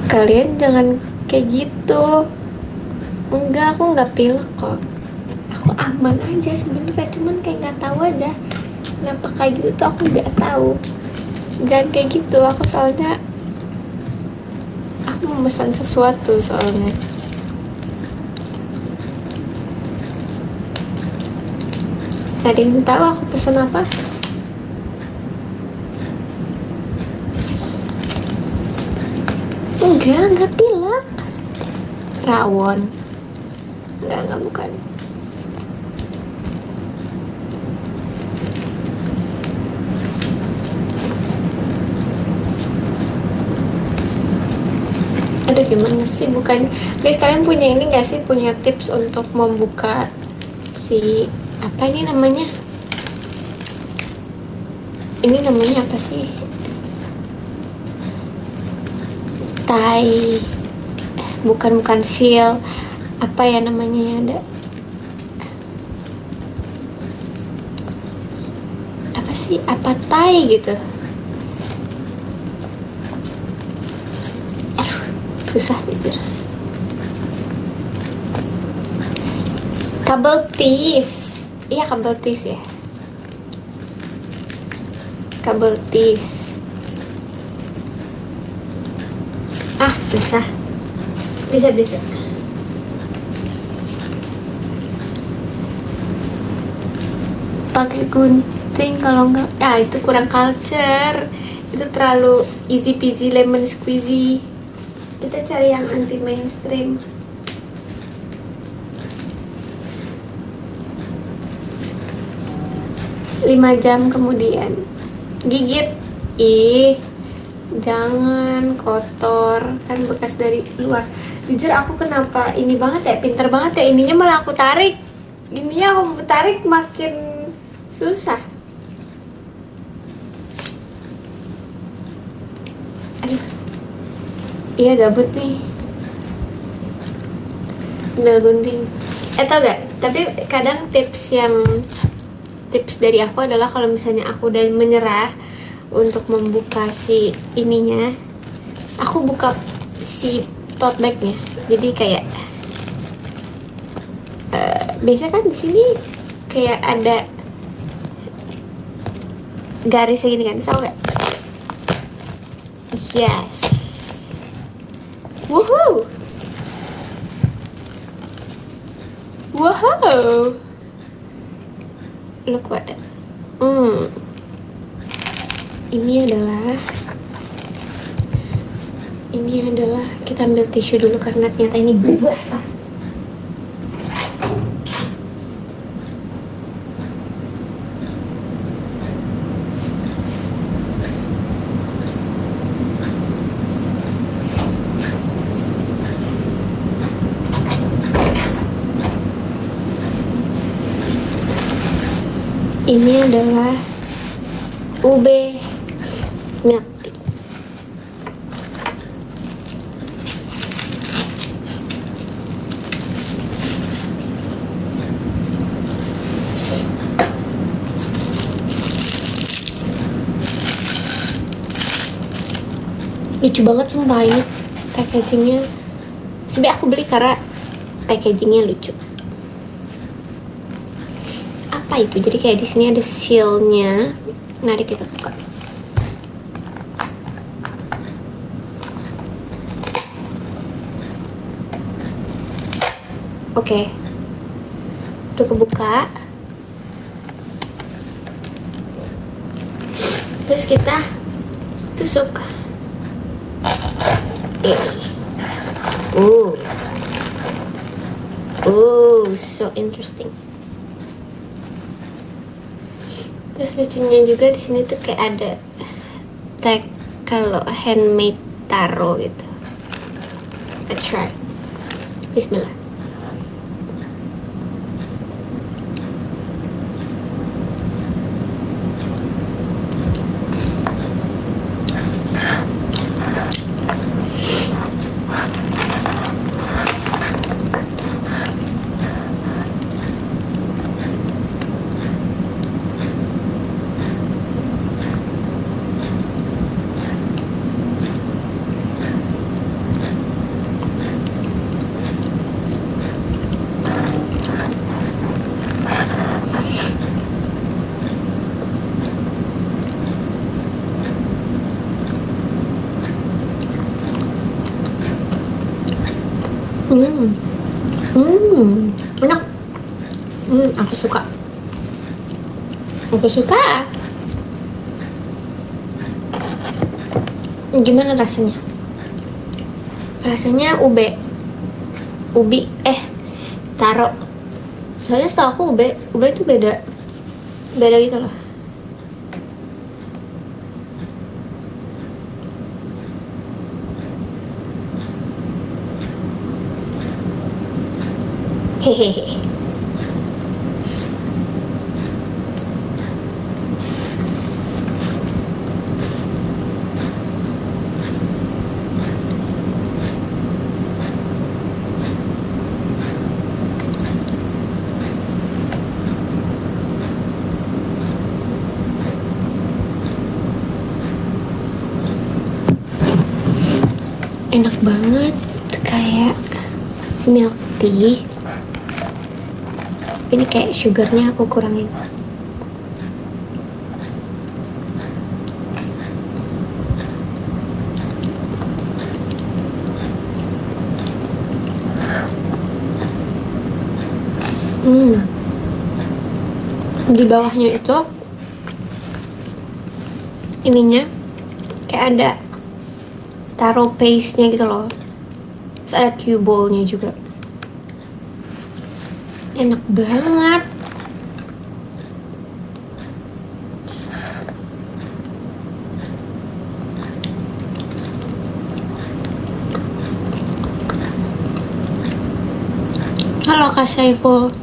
Kalian jangan kayak gitu. Enggak, aku nggak pilek kok. Aku aman aja sebenarnya, cuman kayak nggak tahu aja kenapa kayak gitu tuh, aku nggak tahu. Jangan kayak gitu, aku soalnya aku memesan sesuatu soalnya. Ada yang tahu aku pesan apa? Enggak pilek. Rawon. Enggak bukan. Aduh gimana sih, bukan. Guys, kalian punya ini gak sih, punya tips untuk membuka si apa ini namanya? Ini namanya apa sih? Tai. Bukan seal. Apa ya namanya ya, ada? Apa sih? Apa tai gitu? Susah jujur. Kabel tis. Iya, kabel tis ya. Kabel tis. Susah. Bisa. Pakai gunting, kalau enggak, itu kurang culture. Itu terlalu easy peasy lemon squeezy. Kita cari yang anti mainstream. Lima jam kemudian gigit. Jangan, kotor kan, bekas dari luar. Jujur aku kenapa ini banget ya, pinter banget ya, ininya malah aku tarik. Ininya aku tarik makin susah. Aduh. Iya, gabut nih. Tinggal gunting. Tau gak? Tapi kadang tips dari aku adalah kalau misalnya aku udah menyerah untuk membuka si ininya, aku buka si tote bagnya. Jadi kayak biasanya kan di sini kayak ada garisnya gini kan, tau gak? Yes. Woohoo. Wow. Look what that. Ini adalah kita ambil tisu dulu karena ternyata ini basah. Ini adalah ube milk tea. Lucu banget sumpah ini packagingnya. Sebenernya aku beli karena packagingnya lucu. Apa itu? Jadi kayak di sini ada sealnya. Mari kita buka. Oke. Udah kebuka. Terus kita tusuk. So interesting. Terus lucunya juga di sini tuh kayak ada tag kalau handmade taro gitu. Let's try. Bismillah. Hmm, enak. Aku suka. Aku suka. Gimana rasanya? Rasanya ubi taro. Soalnya setahu aku ube itu beda gitu loh. Hehehe. Enak banget, kayak milk tea. Ini kayak sugarnya aku kurangin. Di bawahnya itu ininya kayak ada taro paste-nya gitu loh. Terus ada cue ball-nya juga. Enak banget. Halo Kak Saiful.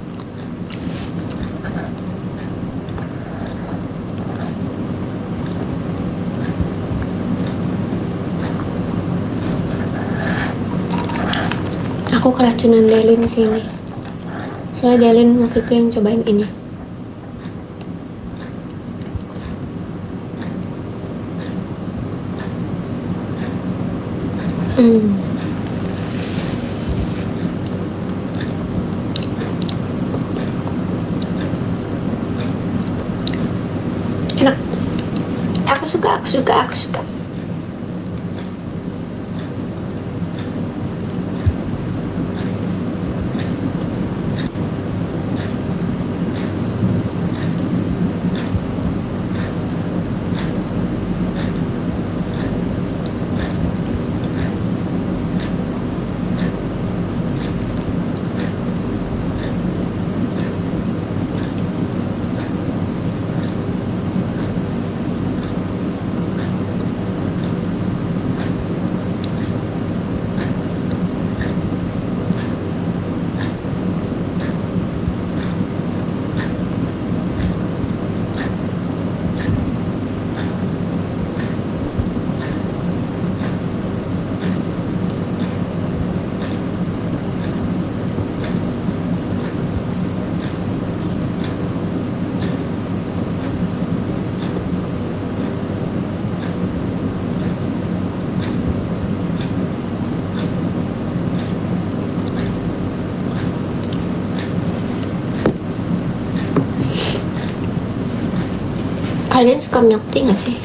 Aku keracunan Delin sini. Soalnya Delin waktu itu yang cobain ini. Enak. Aku suka. Kalian suka milk tea gak sih?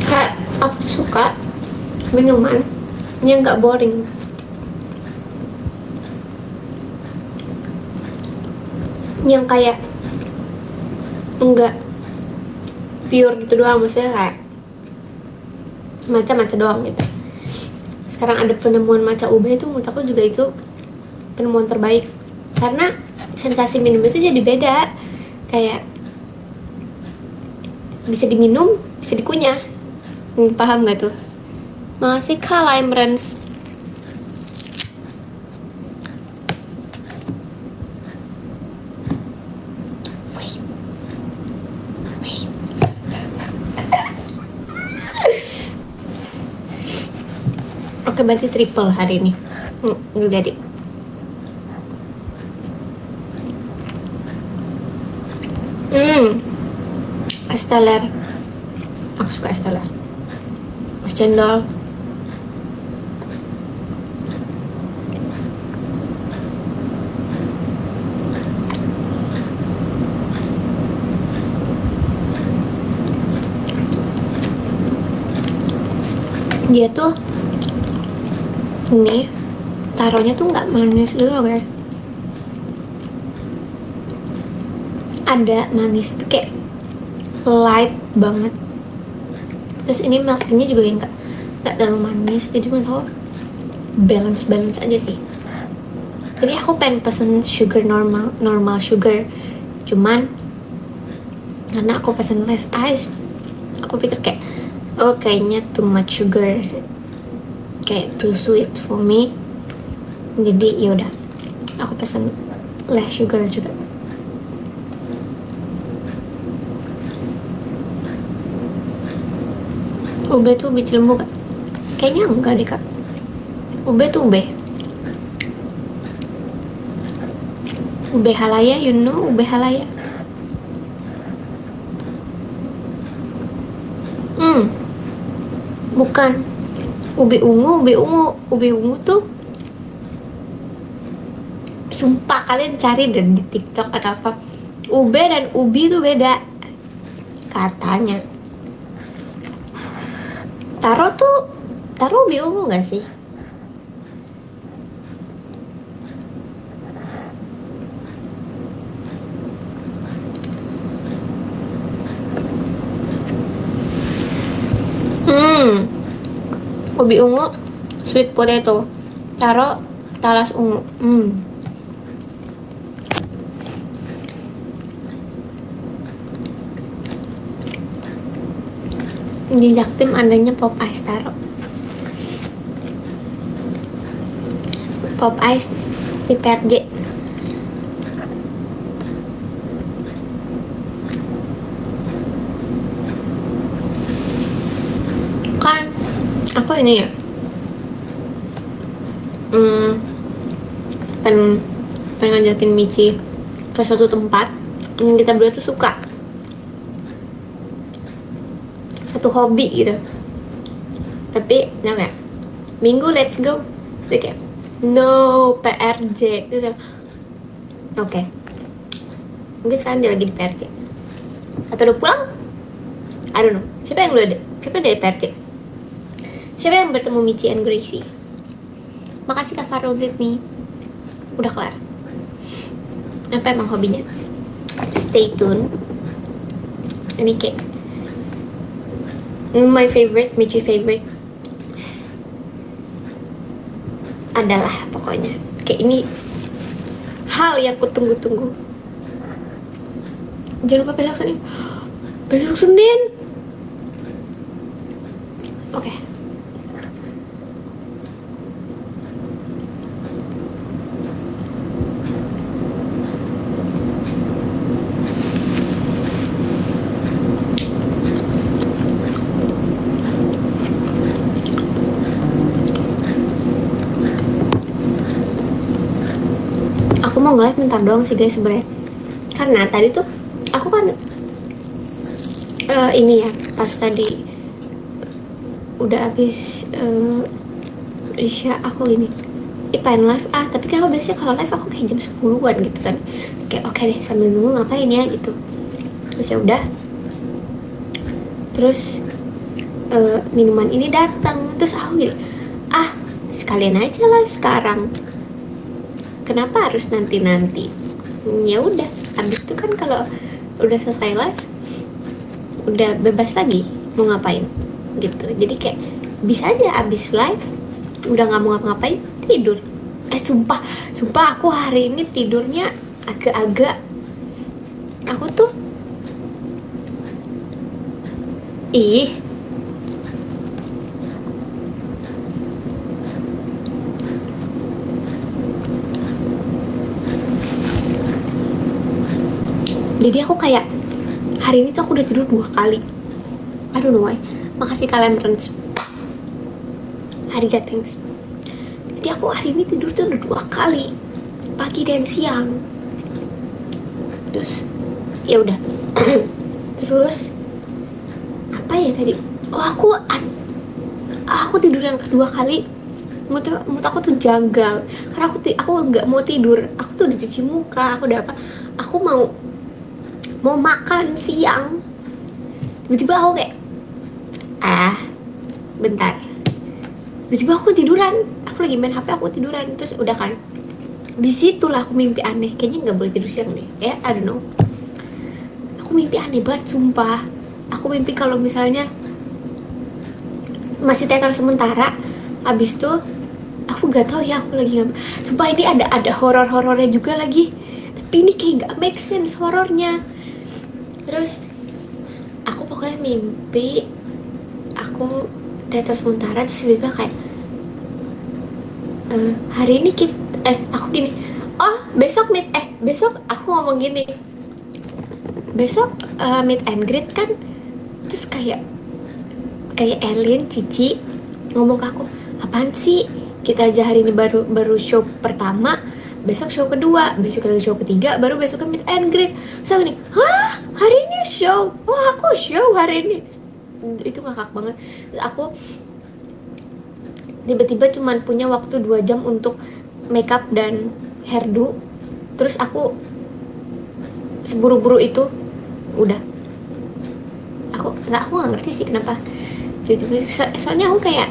Kayak aku suka minuman yang nggak boring. Yang kayak enggak pure gitu doang, maksudnya kayak maca doang gitu. Sekarang ada penemuan maca ube, itu menurut aku juga itu penemuan terbaik, karena sensasi minum itu jadi beda, kayak bisa diminum, bisa dikunyah. Paham gak tuh? Makasih Kak Limerence. Oke, berarti triple hari ini. Jadi Es teler. Aku suka es teler. Es cendol. Dia tuh ini taruhnya tuh nggak manis gitu loh guys. Ada manis kayak light banget. Terus ini milk tea-nya juga yang nggak terlalu manis, jadi menurut aku balance aja sih. Jadi aku pengen pesen sugar normal sugar, cuman karena aku pesen less ice, aku pikir kayak oh kayaknya too much sugar, kayak too sweet for me, jadi yaudah aku pesen less sugar juga. Ube tuh ubi cilembu kak? Kayaknya enggak deh kak. Ube tuh ube. Ube halaya, you know ube halaya? Bukan. Ubi ungu tuh sumpah kalian cari dan di TikTok atau apa. Ube dan ubi tuh beda katanya. Taro ubi ungu gak sih? Ubi ungu sweet potato, taro talas ungu. Di Jaktim adanya pop ice taro. Pop ice di PRJ. Kan apa ini ya? pengen ngajakin Michi ke suatu tempat yang kita berdua tuh suka, satu hobi gitu. Tapi nggak kayak minggu let's go, terus kayak no PRJ gitu. Oke. Mungkin sekarang dia lagi di PRJ atau udah pulang, I don't know. Siapa yang dari PRJ? Siapa yang bertemu Michi and Gracie? Makasih Kak Farul Zidni. Udah kelar. Apa emang hobinya? Stay tune. Ini kayak my favorite, Michi favorite adalah pokoknya kayak ini hal yang kutunggu-tunggu. Jangan lupa besok Senin. Oke. Aku mau nge-live bentar doang sih guys sebenarnya. Karena tadi tuh aku kan ini ya, pas tadi udah habis Isya aku gini pengen live tapi kenapa biasanya kalau live aku kayak jam 10-an gitu kan. Terus kayak oke deh sambil nunggu ngapain ya gitu. Terus ya udah. Terus minuman ini datang, terus aku gini sekalian aja live sekarang, kenapa harus nanti ya udah. Habis itu kan kalau udah selesai live udah bebas lagi mau ngapain gitu. Jadi kayak bisa aja abis live udah nggak mau ngapa-ngapain tidur. Sumpah aku hari ini tidurnya agak-agak, aku tuh jadi aku kayak hari ini tuh aku udah tidur 2 kali. I don't know why. Makasih kalian friends. Arigat thanks. Jadi aku hari ini tidur tuh udah 2 kali, pagi dan siang. Terus ya udah Terus apa ya tadi, oh aku tidur yang kedua kali, menurut aku tuh janggal karena aku nggak mau tidur, aku tuh udah cuci muka, aku udah apa, aku mau makan siang, tiba-tiba aku kayak bentar, tiba-tiba aku tiduran, aku lagi main HP aku tiduran, terus udah kan disitulah aku mimpi aneh, kayaknya nggak boleh tidur siang deh ya, I don't know, aku mimpi aneh banget sumpah. Aku mimpi kalau misalnya masih teater sementara, abis itu aku nggak tahu ya aku lagi nggak, sumpah ini ada horornya juga lagi, tapi ini kayak nggak make sense horornya. Terus aku pokoknya mimpi aku teater sementara, terus tiba-tiba kayak hari ini aku gini, oh besok aku ngomong gini, besok meet and greet kan, terus kayak alien Cici ngomong ke aku, apaan sih, kita aja hari ini baru show pertama, besok show kedua, besok lagi show ketiga, baru besok meet and greet. So gini, hah, hari ini show, oh aku show hari ini. Itu ngakak banget. Terus aku tiba-tiba cuman punya waktu 2 jam untuk makeup dan hairdo, terus aku seburu-buru itu udah, aku nggak ngerti sih kenapa tiba-tiba, soalnya aku kayak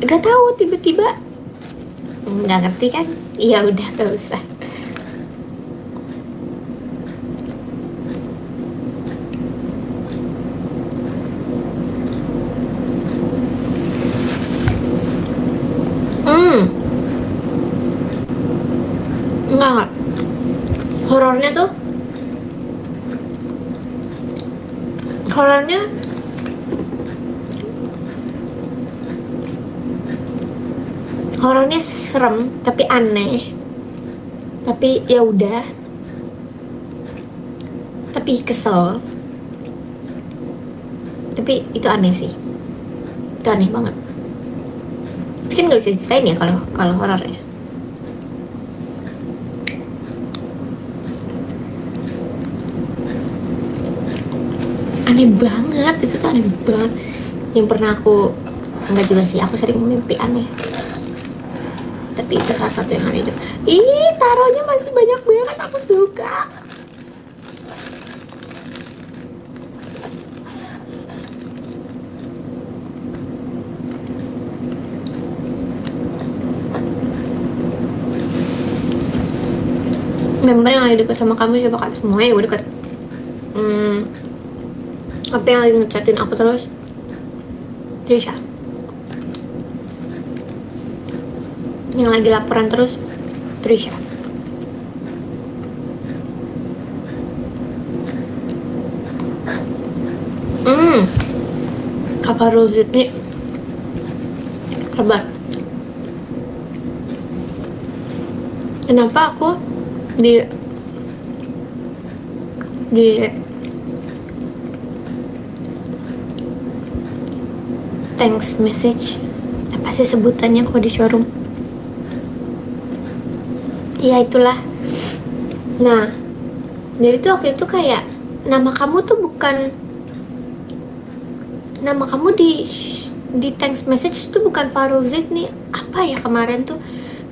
nggak tahu, tiba-tiba nggak ngerti kan, iya udah gak usah. Enggak, horornya tuh horornya serem tapi aneh, tapi ya udah, tapi kesel, tapi itu aneh sih, itu aneh banget, tapi kan nggak bisa ceritain ya kalau horor ya. Aneh banget, itu tuh aneh banget. Yang pernah aku, enggak juga sih, aku sering mimpi aneh, tapi itu salah satu yang aneh itu. Ih, taruhnya masih banyak banget, aku suka. Member yang lagi deket sama kamu siapa kan? Semuanya udah deket. Apa yang lagi ngechatin aku terus? Trisha. Yang lagi laporan terus? Trisha. Apa Rosit nih? Kabar. Kenapa aku di thanks message, apa sih sebutannya kalau di showroom? Ya itulah. Nah, jadi tuh waktu itu kayak nama kamu tuh bukan, nama kamu di thanks message tuh bukan Faruzit nih. Apa ya kemarin tuh?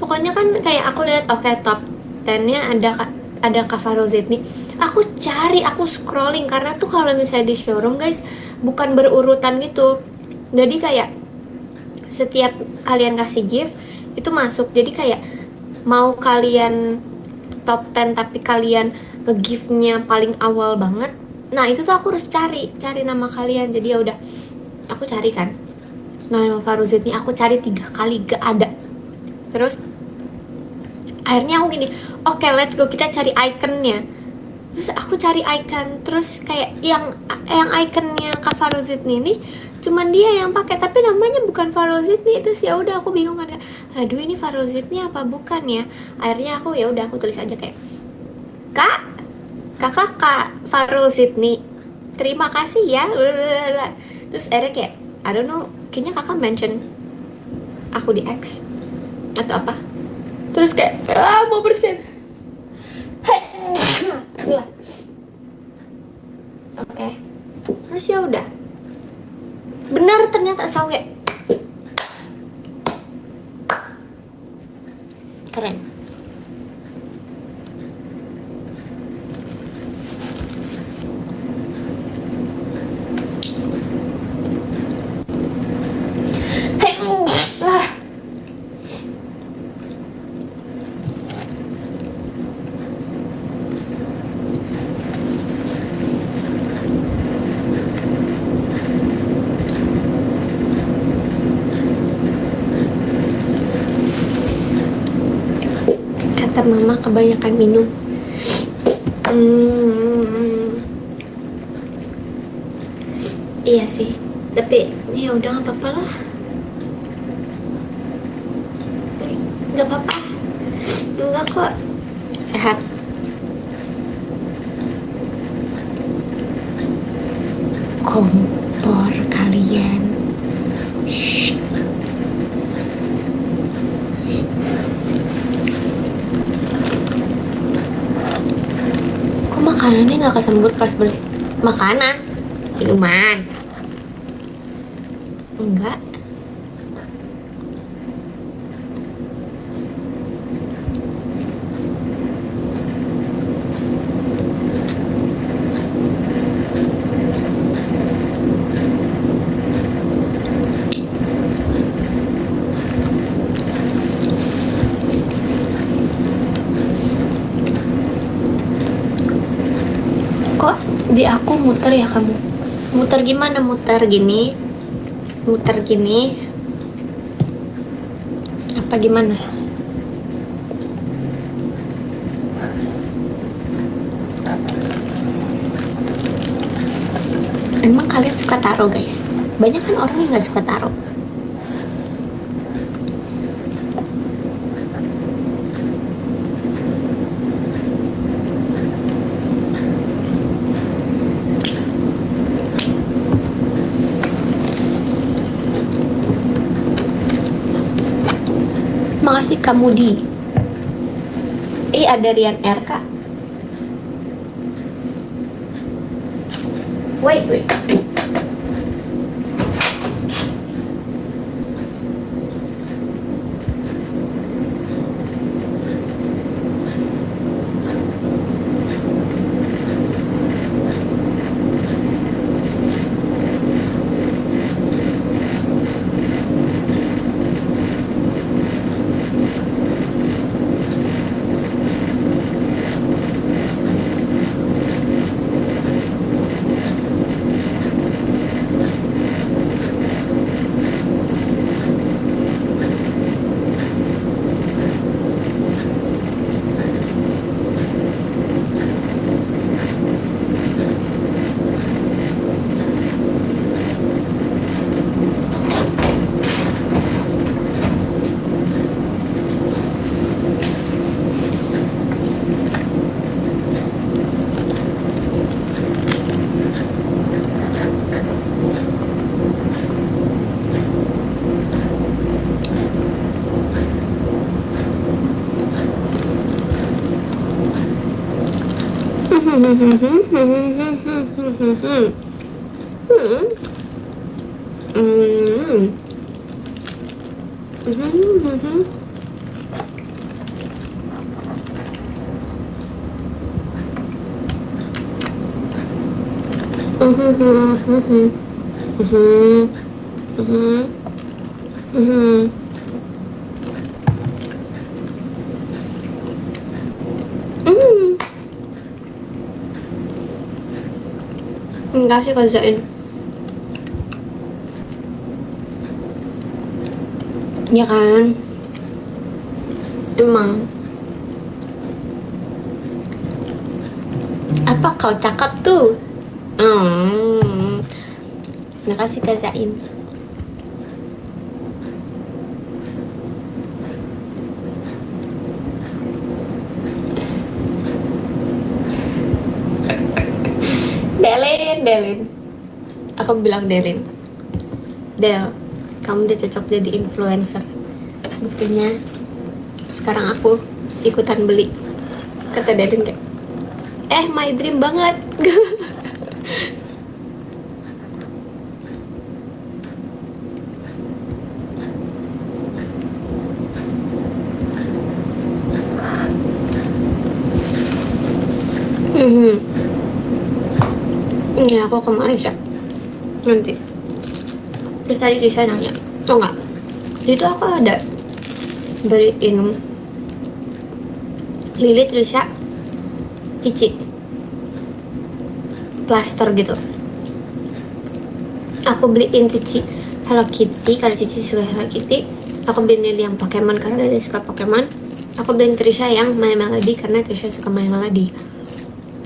Pokoknya kan kayak aku lihat oke, top 10-nya ada Kak Faruzit nih. Aku cari, aku scrolling, karena tuh kalau misalnya di showroom guys bukan berurutan gitu. Jadi kayak setiap kalian kasih gift itu masuk. Jadi kayak mau kalian top 10 tapi kalian nge-giftnya paling awal banget, nah itu tuh aku harus cari nama kalian. Jadi ya udah, aku cari kan nama Faruzit nih, aku cari 3 kali gak ada. Terus akhirnya aku gini, oke, let's go, kita cari ikonnya. Terus aku cari icon, terus kayak yang ikonnya Kak Faruzit nih cuman dia yang pakai, tapi namanya bukan Faruzit nih. Terus ya udah aku bingung kan, aduh ini Faruzit nih apa bukan ya. Akhirnya aku ya udah, aku tulis aja kayak, Kak Faruzit nih, terima kasih ya. Terus akhirnya kayak I don't know, kayaknya kakak mention aku di X atau apa. Terus kayak mau bersin. Oke. Terus ya udah. Benar ternyata cawe. Keren. Kata mama kebanyakan minum. Iya sih, tapi ya udah nggak apa-apa lah. Nggak apa-apa, enggak kok, sehat. Kompor kalian. Shh. Kok makanannya nggak kesembur pas bersih? Makanan, minuman, enggak. Kok di aku muter ya kamu? Muter gimana? Muter gini? Muter gini? Apa gimana? Emang kalian suka taro guys? Banyak kan orang yang nggak suka taro. Makasih kamu di. Ada Rian RK. Wait. Enggak sih kerjain. Ya kan? Emang. Apa kau cakap tuh? Makasih Kak Zain. Delin. Aku bilang Del, kamu udah cocok jadi influencer. Buktinya sekarang aku ikutan beli. Kata Delin kayak, my dream banget. Ya aku ke Malaysia nanti. Terus tadi Tisha nanya, oh enggak, itu aku ada beliin Lili Trisha Cici plaster gitu. Aku beliin Cici Hello Kitty karena Cici suka Hello Kitty. Aku beliin Lili yang Pokemon karena dia suka Pokemon. Aku beliin Trisha yang My Melody karena Trisha suka My Melody.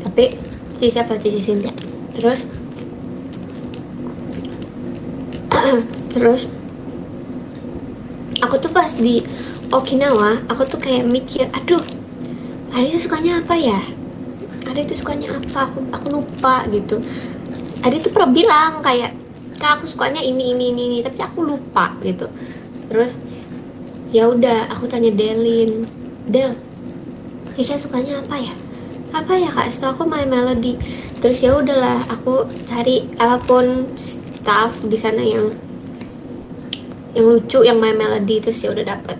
Tapi Cici siapa? Cici Cynthia. Terus aku tuh pas di Okinawa, aku tuh kayak mikir, aduh, Adi tuh sukanya apa ya? Adi tuh sukanya apa? Aku lupa gitu. Adi tuh pernah bilang kayak, Kak, aku sukanya ini, tapi aku lupa gitu. Terus ya udah, aku tanya Delin, Del, Tisha sukanya apa ya? Apa ya Kak? Setelah aku My Melody. Terus ya udahlah, aku cari apapun staff di sana yang lucu, yang My Melody. Terus ya udah dapet.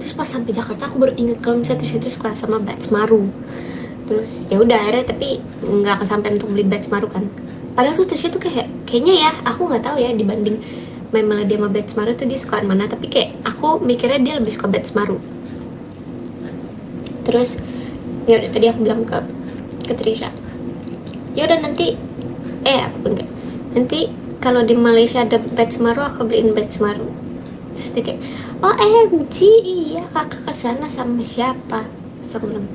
Terus pas sampai Jakarta aku baru inget kalau misalnya Trisha itu suka sama Maru. Terus ya udah akhirnya tapi nggak kesampaian untuk beli Maru kan. Padahal tuh Trisha tuh kayaknya ya, aku nggak tahu ya dibanding My Melody sama Maru tuh dia sukaan mana, tapi kayak aku mikirnya dia lebih suka Maru. Terus ya udah, tadi aku bilang ke Trisha, ya udah nanti nanti kalau di Malaysia ada Maru aku beliin Maru. Terus dia kayak, OMG, iya kakak kesana sama siapa? Terus aku bilang,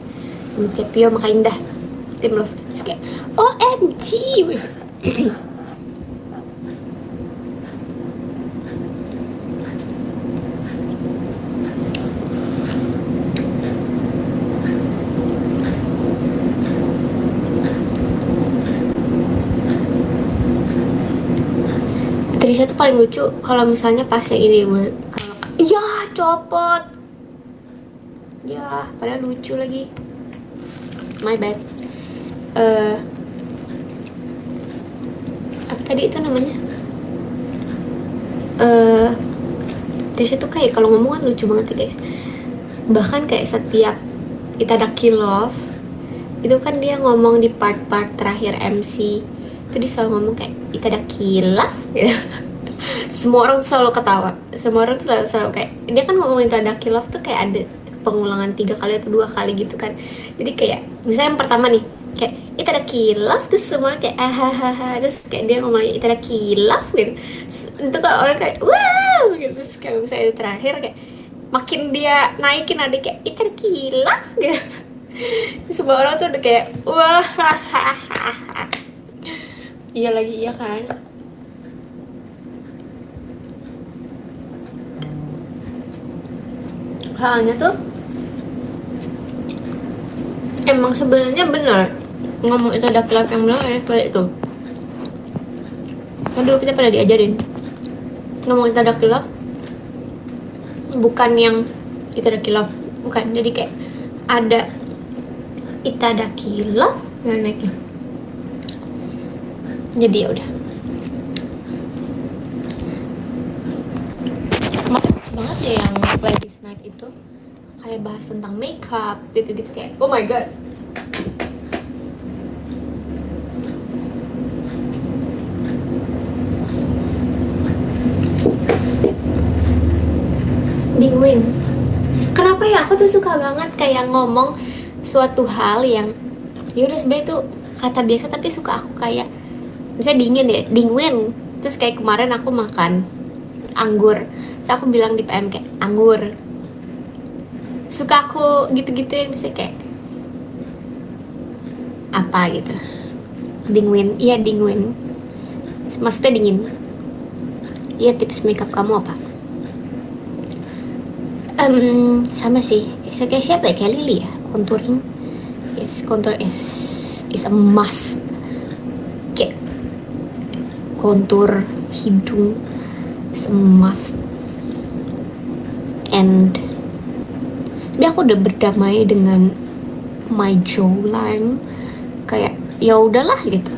sama Cepio Maka Indah, Tim Love. Terus kayak, OMG. Trisha tuh paling lucu kalau misalnya pas yang ini, kalau iya copot, ya padahal lucu lagi. My bad. Apa tadi itu namanya? Trisha tuh kayak kalau ngomong kan lucu banget ya guys. Bahkan kayak setiap Itadaki Love itu kan dia ngomong di part-part terakhir MC itu dia selalu ngomong kayak Itadaki Love gitu. Semua orang tuh selalu ketawa. Semua orang tuh selalu kayak, dia kan ngomongin Itadaki Love tuh kayak ada pengulangan 3 kali atau 2 kali gitu kan. Jadi kayak misalnya yang pertama nih kayak Itadaki Love, terus semua kayak ahahaha, terus kayak dia ngomongnya Itadaki Love gitu. Itu kalau orang kayak wow gitu. Terus kayak misalnya itu terakhir kayak makin dia naikin ada kayak Itadaki Love gitu. Semua orang tuh udah kayak wah hahaha. Iya lagi, iya kan. Halnya tuh emang sebenarnya benar ngomong itu ada kelab yang benar ya, kayak itu kan dulu kita pada diajarin ngomong itu ada kelab bukan yang itu ada kilaf, bukan, jadi kayak ada itadaki love yang naiknya. Jadi ya udah banget ya yang Ladies Night itu kayak bahas tentang makeup gitu-gitu kayak oh my god. Dingwin, kenapa ya aku tuh suka banget kayak ngomong suatu hal yang ya udah sebenarnya itu kata biasa tapi suka aku kayak misalnya dingin ya, dingwin. Terus kayak kemarin aku makan anggur, terus aku bilang di PM kayak anggur. Suka aku gitu-gituin, misalnya kayak apa gitu, dingwin, iya dingwin, maksudnya dingin. Iya, tips makeup kamu apa? Sama sih, kayak siapa ya, kayak Lily ya, contouring. Yes, contour is a must. Kayak kontur hidung is a must. And sebenernya aku udah berdamai dengan my jawline, kayak ya udahlah gitu.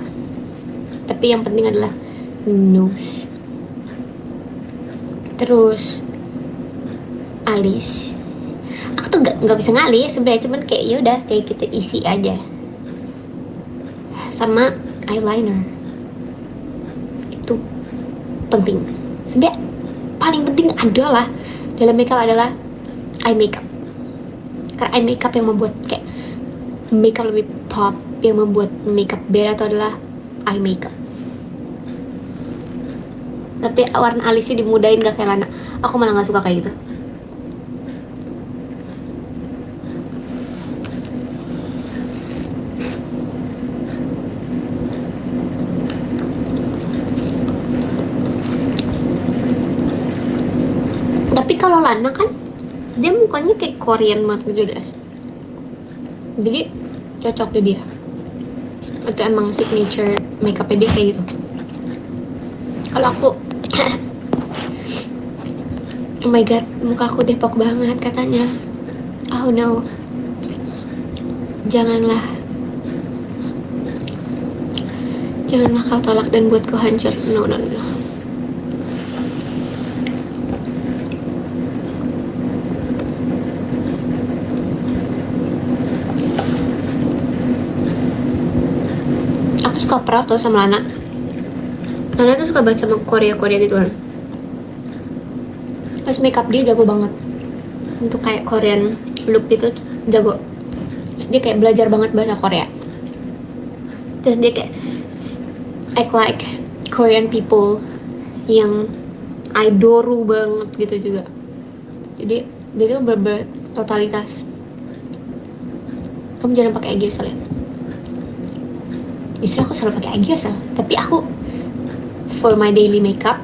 Tapi yang penting adalah nose. Terus alis, aku tuh nggak bisa ngalis sebenarnya, cuman kayak ya udah kayak kita isi aja. Sama eyeliner. Itu penting. Sebenarnya paling penting adalah dalam makeup adalah eye makeup. Karena eye makeup yang membuat kayak makeup lebih pop, yang membuat makeup beda itu adalah eye makeup. Tapi warna alisnya dimudahin gak kayak Lana. Aku malah gak suka kayak gitu. Tapi kalau Lana kan dia mukanya kayak Korean banget gitu guys. Jadi cocok deh dia. Itu emang signature makeupnya dia kayak gitu. Kalau aku oh my god, muka aku Depok banget katanya. Oh no. Janganlah kau tolak dan buat kau hancur. No. Aku suka proud tuh sama Lana. Lana tuh suka banget sama Korea gitu kan. Terus makeup dia jago banget. Untuk kayak Korean look itu jago. Terus dia kayak belajar banget bahasa Korea. Terus dia kayak act like Korean people yang idoru banget gitu juga. Jadi dia tuh totalitas. Kamu jangan pakai agiosel ya. Justru aku selalu pakai agiosel. Tapi aku for my daily makeup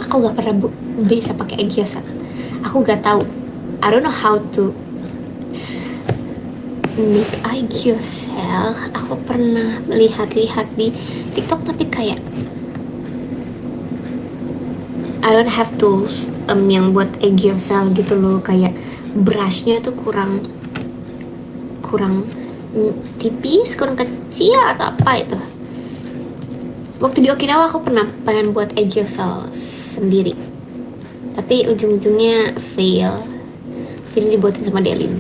aku gak pernah bisa pakai agiosel. Aku gak tahu. I don't know how to make agiosel. Aku pernah melihat-lihat di TikTok tapi kayak I don't have tools yang buat agiosel gitu loh. Kayak brushnya tuh kurang tipis, kurang kecil atau apa itu. Waktu di Okinawa aku pernah pengen buat agiosel sendiri, tapi ujung-ujungnya fail. Jadi dibuatin sama Delin.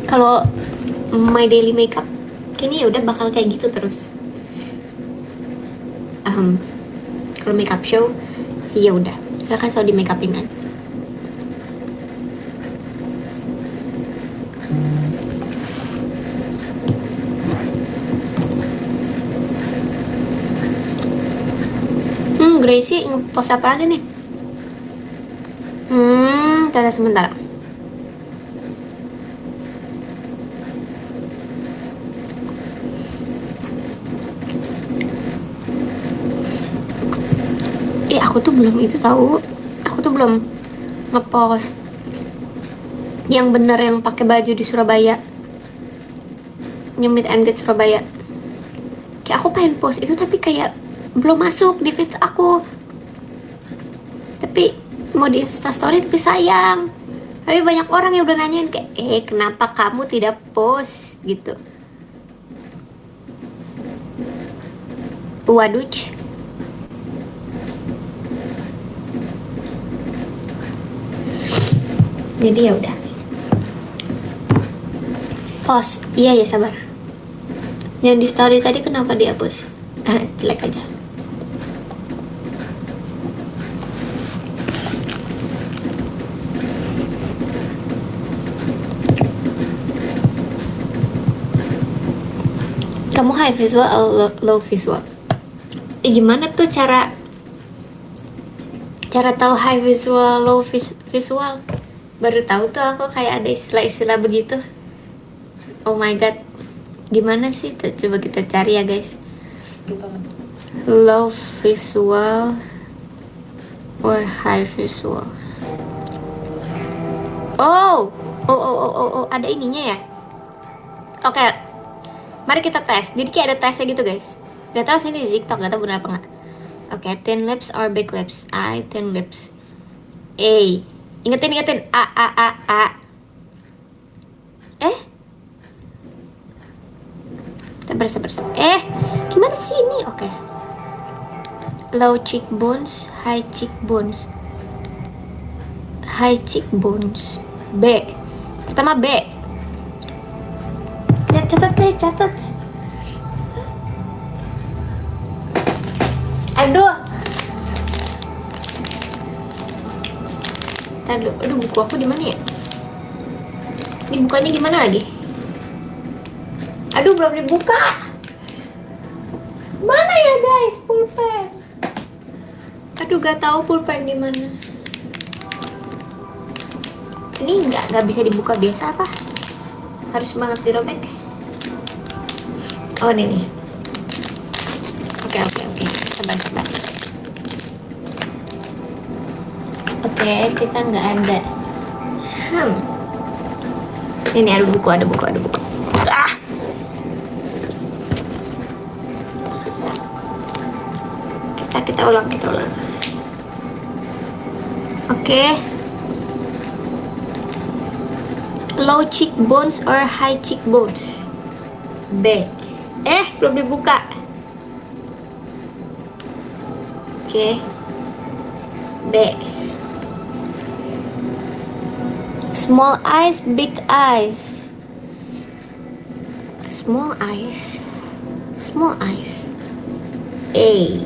Kalau my daily makeup kayaknya ya udah bakal kayak gitu terus. Kalau makeup show ya udah, karena kan selalu di makeupin kan. Gracie ngepost apa lagi nih? Tunggu sebentar. Aku tuh belum itu tahu. Aku tuh belum ngepost yang bener yang pakai baju di Surabaya, yang meet and greet Surabaya. Kayak aku pengen post itu tapi kayak belum masuk di feeds aku. Tapi mau di Instastory tapi sayang. Tapi banyak orang yang udah nanyain kayak kenapa kamu tidak post gitu. Waduh. Jadi ya udah. Post. Iya ya, sabar. Yang di story tadi kenapa dihapus? Jelek aja. Kamu high visual atau low visual? Gimana tuh cara tahu high visual, low visual? Baru tahu tuh aku kayak ada istilah-istilah begitu. Oh my god. Gimana sih? Tuh, coba kita cari ya guys. Low visual or high visual. Oh, ada ininya ya. Oke. Mari kita tes. Jadi kayak ada tesnya gitu guys. Gak tahu sih ini di TikTok, gak tahu benar apa nggak. Oke, thin lips or big lips? I thin lips. A. Ingetin. A. Sabar. Gimana sih ini? Oke. Low cheekbones, high cheekbones. High cheekbones. B. Pertama B. catat deh, catat. Aduh. Aduh, buku aku di mana ya? Ini bukanya gimana lagi? Aduh, belum dibuka. Mana ya guys, pulpen? Aduh, gak tahu pulpen di mana. Ini nggak bisa dibuka biasa apa? Harus banget dirobek. Oh, ini nih. Oke. Sabar. Oke, kita nggak ada. Ini ada buku. Ah! Kita ulang. Oke. Low cheekbones or high cheekbones? B. Belum dibuka. Oke. B. Small eyes, big eyes. Small eyes. A.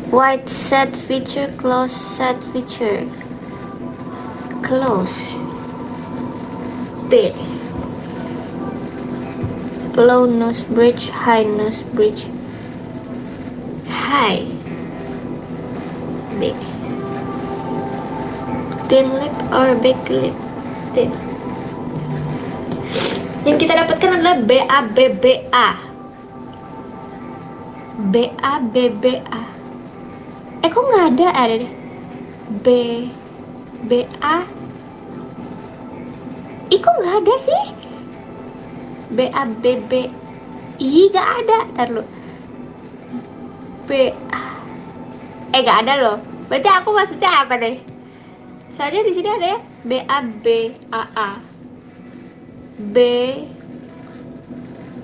Wide set feature, close set feature. Close. B. Low nose bridge, high nose bridge. High. B. Thin lip or big lip? Thin. Yang kita dapatkan adalah BA. Kok nggak ada? Ada deh. BA. Kok nggak ada sih? BA. Nggak ada. Ntar lu. BA. Nggak ada loh. Berarti aku maksudnya apa deh? Soalnya di sini ada ya. BA. B.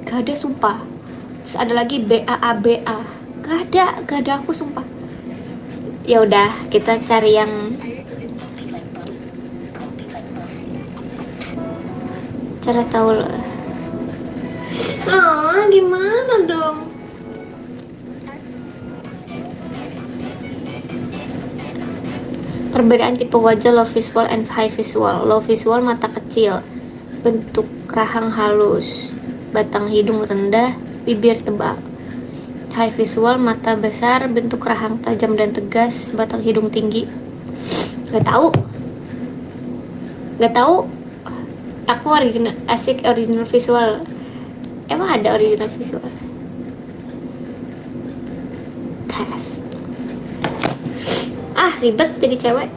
Gak ada sumpah. Terus ada lagi BA. Gak ada aku sumpah. Ya udah, kita cari yang cara tahu lah. Gimana dong? Perbedaan tipe wajah low visual and high visual. Low visual mata kecil, bentuk rahang halus, batang hidung rendah, bibir tebal. High visual mata besar, bentuk rahang tajam dan tegas, batang hidung tinggi. Gak tahu. Aku original visual. Emang ada original visual? Tes. Ribet jadi cewek.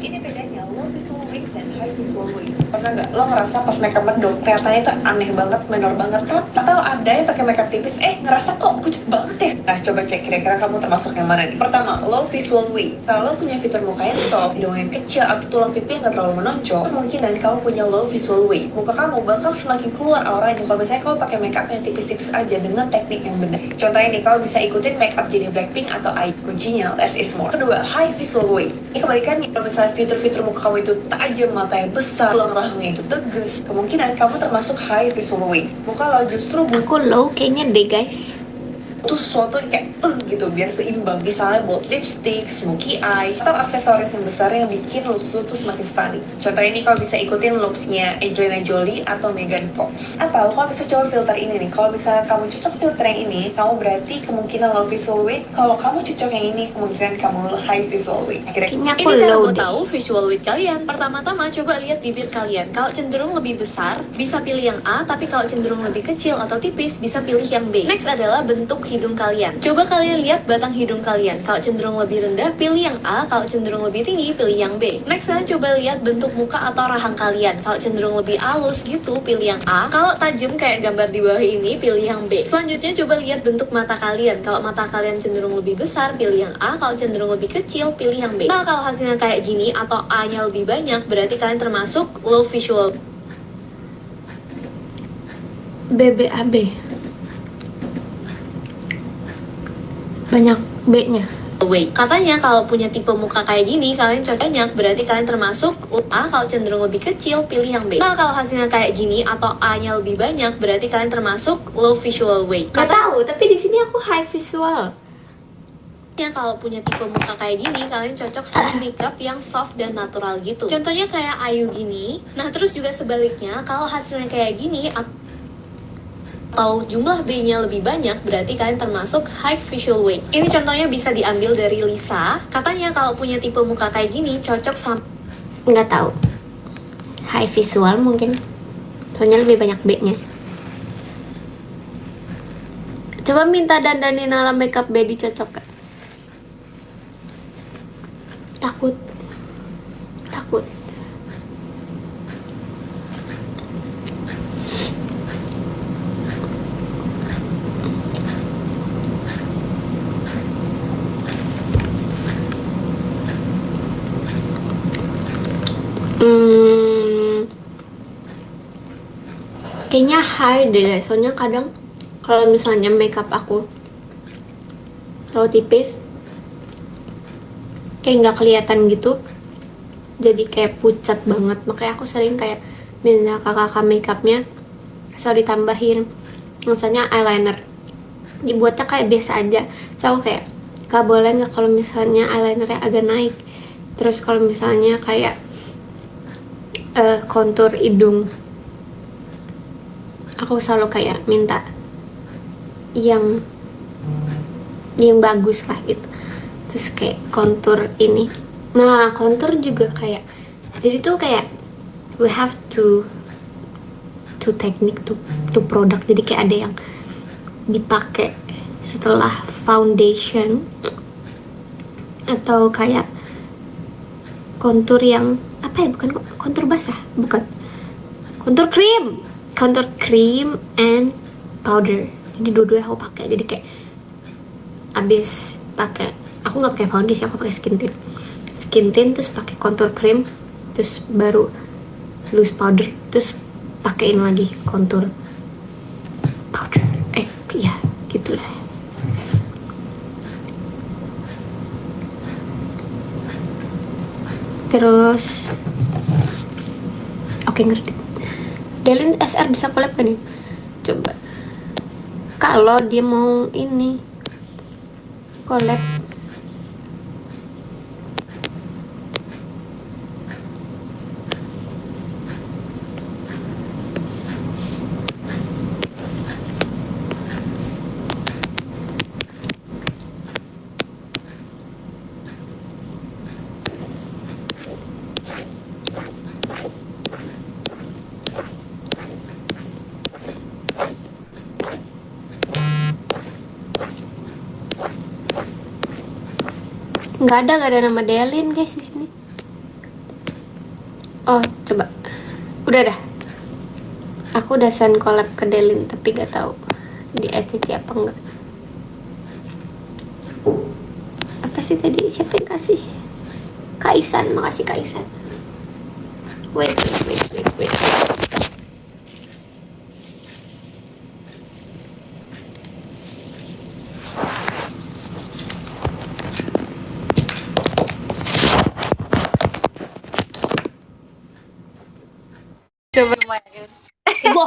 Ini bedanya low visual weight dan high visual weight. Pernah nggak lo ngerasa pas makeup mendok kelihatannya itu aneh banget, menor banget, atau ada yang pakai makeup tipis ngerasa kok pucat banget ya? Nah, coba cek kira-kira kamu termasuk yang mana nih. Pertama, low visual weight. Kalau lo punya fitur muka yang soft, hidung yang kecil, atau tulang pipi yang nggak terlalu menonjol, kemungkinan kamu punya low visual weight. Muka kamu bakal semakin keluar auranya kalau misalnya kamu pakai makeup yang tipis-tipis aja dengan teknik yang benar. Contohnya nih, kamu bisa ikutin makeup jenis Blackpink atau IU. Kuncinya less is more. Kedua, high visual weight. Ini kebalikannya, kalau misalnya fitur-fitur muka kamu itu tajam, mata yang besar, tulang rahangnya itu tegas, kemungkinan kamu termasuk high visual weight. Muka lo justru Aku low kayaknya deh guys. butuh sesuatu yang kayak gitu biar seimbang, misalnya bold lipstick, smoky eyes, atau aksesoris yang besar yang bikin looks lu tuh semakin stunning. Contohnya ini kalau bisa ikutin looksnya Angelina Jolie atau Megan Fox. Atau kalau bisa coba filter ini nih, kalau misalnya kamu cocok filter yang ini, kamu berarti kemungkinan low visual weight. Kalau kamu cocok yang ini, kemungkinan kamu high visual weight. Kayaknya aku Ini cara low mau deh. tahu visual weight kalian. Pertama-tama coba lihat bibir kalian. Kalau cenderung lebih besar, bisa pilih yang A, tapi kalau cenderung lebih kecil atau tipis, bisa pilih yang B. Next adalah bentuk hidung kalian. Coba kalian lihat batang hidung kalian. Kalau cenderung lebih rendah, pilih yang A. Kalau cenderung lebih tinggi, pilih yang B. Next, kalian coba lihat bentuk muka atau rahang kalian. Kalau cenderung lebih halus gitu, pilih yang A. Kalau tajam kayak gambar di bawah ini, pilih yang B. Selanjutnya coba lihat bentuk mata kalian. Kalau mata kalian cenderung lebih besar, pilih yang A. Kalau cenderung lebih kecil, pilih yang B. Nah, kalau hasilnya kayak gini atau A-nya lebih banyak, berarti kalian termasuk low visual. BBAB. Banyak B-nya. Wait, katanya kalau punya tipe muka kayak gini, kalian cocok banyak, berarti kalian termasuk A. Kalau cenderung lebih kecil, pilih yang B. Nah, kalau hasilnya kayak gini atau A-nya lebih banyak, berarti kalian termasuk low visual weight. Nggak tahu, tapi di sini aku high visual. Kalau punya tipe muka kayak gini, kalian cocok sama makeup yang soft dan natural gitu. Contohnya kayak Ayu gini. Nah, terus juga sebaliknya, kalau hasilnya kayak gini atau jumlah B-nya lebih banyak, berarti kalian termasuk high visual weight. Ini contohnya bisa diambil dari Lisa. Katanya kalau punya tipe muka kayak gini, cocok sama... Nggak tahu. High visual mungkin. Soalnya lebih banyak B-nya. Coba minta dandanin ala makeup baby cocok gak? Takut. Kayaknya high deh, soalnya kadang kalau misalnya makeup aku terlalu tipis, kayak nggak kelihatan gitu, jadi kayak pucat banget. Makanya aku sering kayak minta kakak makeupnya selalu ditambahin misalnya eyeliner, dibuatnya kayak biasa aja. So aku kayak, kak boleh nggak kalau misalnya eyelinernya agak naik, terus kalau misalnya kayak kontur hidung, aku selalu kayak minta yang bagus lah gitu. Terus kayak kontur ini, nah kontur juga kayak, jadi tuh kayak we have to technique to product. Jadi kayak ada yang dipakai setelah foundation, atau kayak kontur yang apa ya, bukan kontur basah, bukan, kontur cream and powder. Jadi dua-duanya aku pakai. Jadi kayak abis pakai, aku nggak pakai foundation, aku pakai skin tint terus pakai contour cream, terus baru loose powder, terus pakein lagi contour powder. Ya gitulah. Terus oke, ngerti. Delin SR bisa collab kan nih? Coba kalau dia mau ini collab. Nggak ada nama Delin guys di sini. Oh coba, udah dah. Aku udah send collab ke Delin, tapi nggak tahu di SCC apa enggak. Apa sih tadi, siapa yang kasih? Kaisan, makasih Kaisan. Wait. Coba lumayan. Wah,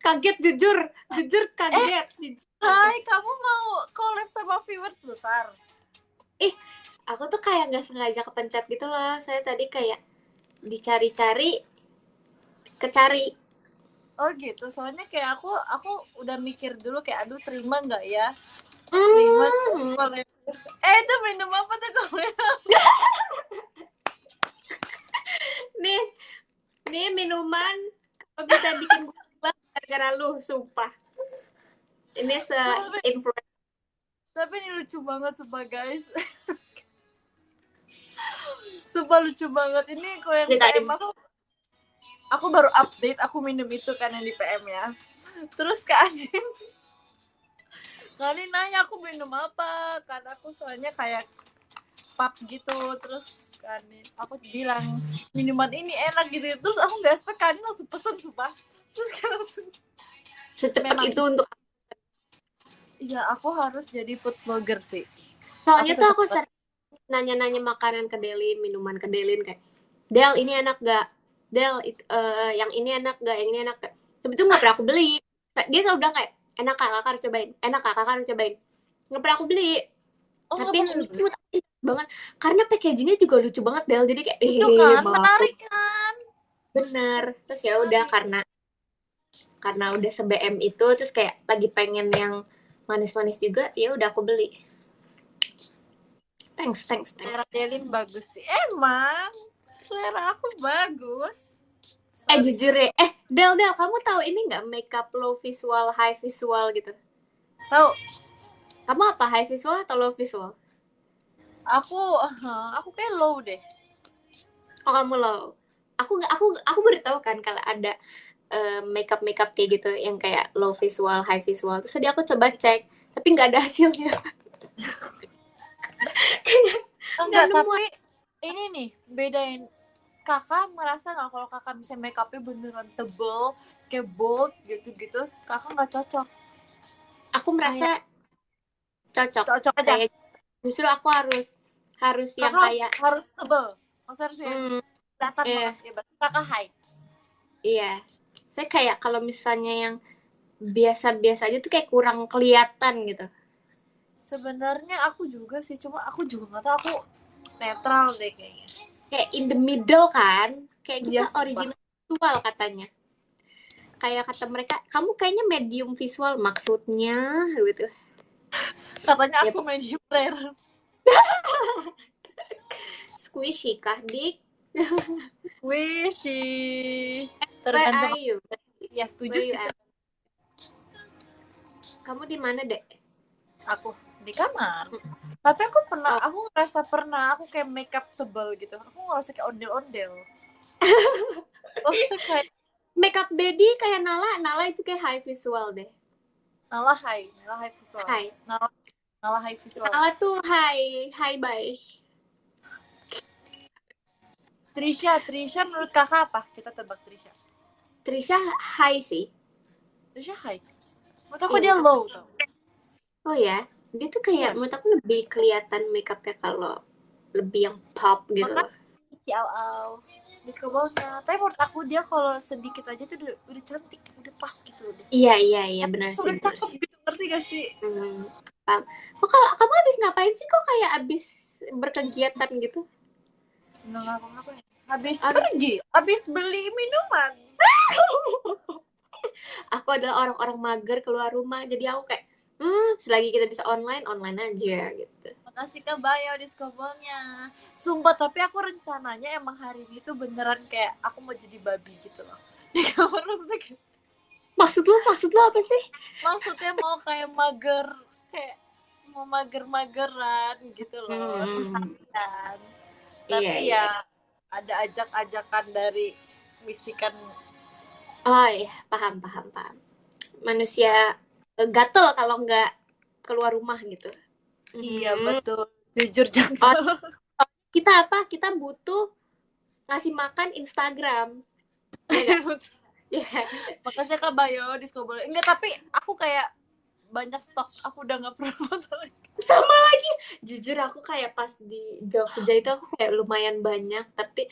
kaget jujur kaget. Hai, kamu mau collab sama viewers besar? Aku tuh kayak nggak sengaja kepencet gitu loh. Saya tadi kayak dicari-cari, kecari. Oh gitu, soalnya kayak aku udah mikir dulu kayak aduh terima nggak ya? Terima collab. Itu minum apa tuh kamu? Nih minuman kalau bisa bikin gue gara-gara lu, sumpah. Ini se-influencer. Tapi ini lucu banget sumpah guys. Sumpah lucu banget. Ini kok yang PM aku baru update, aku minum itu kan yang di PM ya. Terus Kak Adin nanya aku minum apa, kan aku soalnya kayak pub gitu. Terus kan aku bilang minuman ini enak gitu. Terus aku nggak expect kan langsung pesen sumpah. Terus kan langsung Secepat itu untuk iya, aku harus jadi food vlogger sih. Soalnya tuh tetap aku sering nanya-nanya makanan ke Delin, minuman ke Delin kayak, Del ini enak gak? Del yang ini enak gak? Yang ini enak gak? Tapi itu nggak pernah aku beli. Dia selalu bilang kayak, enak kak, kakak harus cobain. Enak kak, kakak harus cobain. Nggak pernah aku beli. oh nggak Tapi yang pernah ini tuh beli. menurut aku enak banget. Karena packagingnya juga lucu banget Del. Jadi kayak, Lucu kan, mau. menarik kan, Bener. Terus ya udah menarik. karena udah se-BM itu, terus kayak lagi pengen yang manis-manis juga, ya udah aku beli. Thanks. Selera Delin bagus sih. Emang selera aku bagus. Sorry. Jujur ya, Del, kamu tahu ini nggak makeup low visual, high visual gitu? Tahu, Kamu apa, high visual atau low visual? aku kayak low deh. Oh, kamu low. Aku baru tahu kan kalau ada makeup kayak gitu yang kayak low visual, high visual. Terus tadi aku coba cek, tapi nggak ada hasilnya. Nggak Enggak, nemu. tapi ini nih bedain. Kakak merasa nggak kalau kakak bisa make upnya beneran tebel, kayak bold gitu-gitu, kakak nggak cocok. Aku merasa cocok. Cocok aja. Kayak justru aku harus yang Kakak kayak harus tebel, maksudnya harus yang kelihatan iya, banget. Ya berarti kakak high. iya. Saya kayak kalau misalnya yang biasa-biasa aja tuh kayak kurang kelihatan gitu. Sebenarnya aku juga sih, cuma aku juga nggak tahu, aku netral deh kayaknya. Kayak in the middle kan, kayak kita Iya, sumpah. original visual katanya. Kayak kata mereka, kamu kayaknya medium visual maksudnya gitu. Katanya Ya aku medium rare. squishy kah dik? Wishy. Where are Tergantung. you? Ya setuju Where you sih. at? Kamu di mana dek? Aku di kamar. Tapi aku Oh. aku ngerasa pernah aku kayak makeup tebal gitu. Aku ngerasa kayak ondel-ondel. Oh, kayak Makeup baby kayak Nala itu kayak high visual deh. Nala high visual. High. Nala high visual. Nala tuh high bye. Trisha menurut kakak apa? Kita tebak Trisha. Trisha high sih. Trisha high. Menurut aku Iya, dia low tau. Oh ya, dia tuh kayak Iya. menurut aku lebih kelihatan makeupnya kalau lebih yang pop gitu loh. Ciao. Disco ballnya. Tapi menurut aku dia kalau sedikit aja tuh udah cantik, udah pas gitu udah. Iya benar sih. Udah cakep gitu, ngerti gak sih? Paham. Oh, kamu habis ngapain sih kok kayak habis berkegiatan gitu? Nggak ngapa-ngapain. Habis beli minuman. Aku adalah orang-orang mager keluar rumah, jadi aku kayak selagi kita bisa online aja gitu. Makasih Kak Bayo diskobolnya. Sumpah, tapi aku rencananya emang hari ini tuh beneran kayak aku mau jadi babi gitu loh. Di kamar maksudnya kayak, Maksud lu apa sih? maksudnya mau kayak mager, kayak mau mager-mageran gitu loh. Seharian. Tapi Iya. ya ada ajak-ajakan dari bisikan. Oh iya, paham. Manusia gatel kalau nggak keluar rumah gitu. Iya betul. Jujur jangan. Kita butuh ngasih makan Instagram. Ya kan? Makasih Kak Bayo diskobolnya. Enggak, tapi aku kayak banyak stok, aku udah nggak pernah foto lagi. Sama lagi, jujur aku kayak pas di Jogja itu aku kayak lumayan banyak, tapi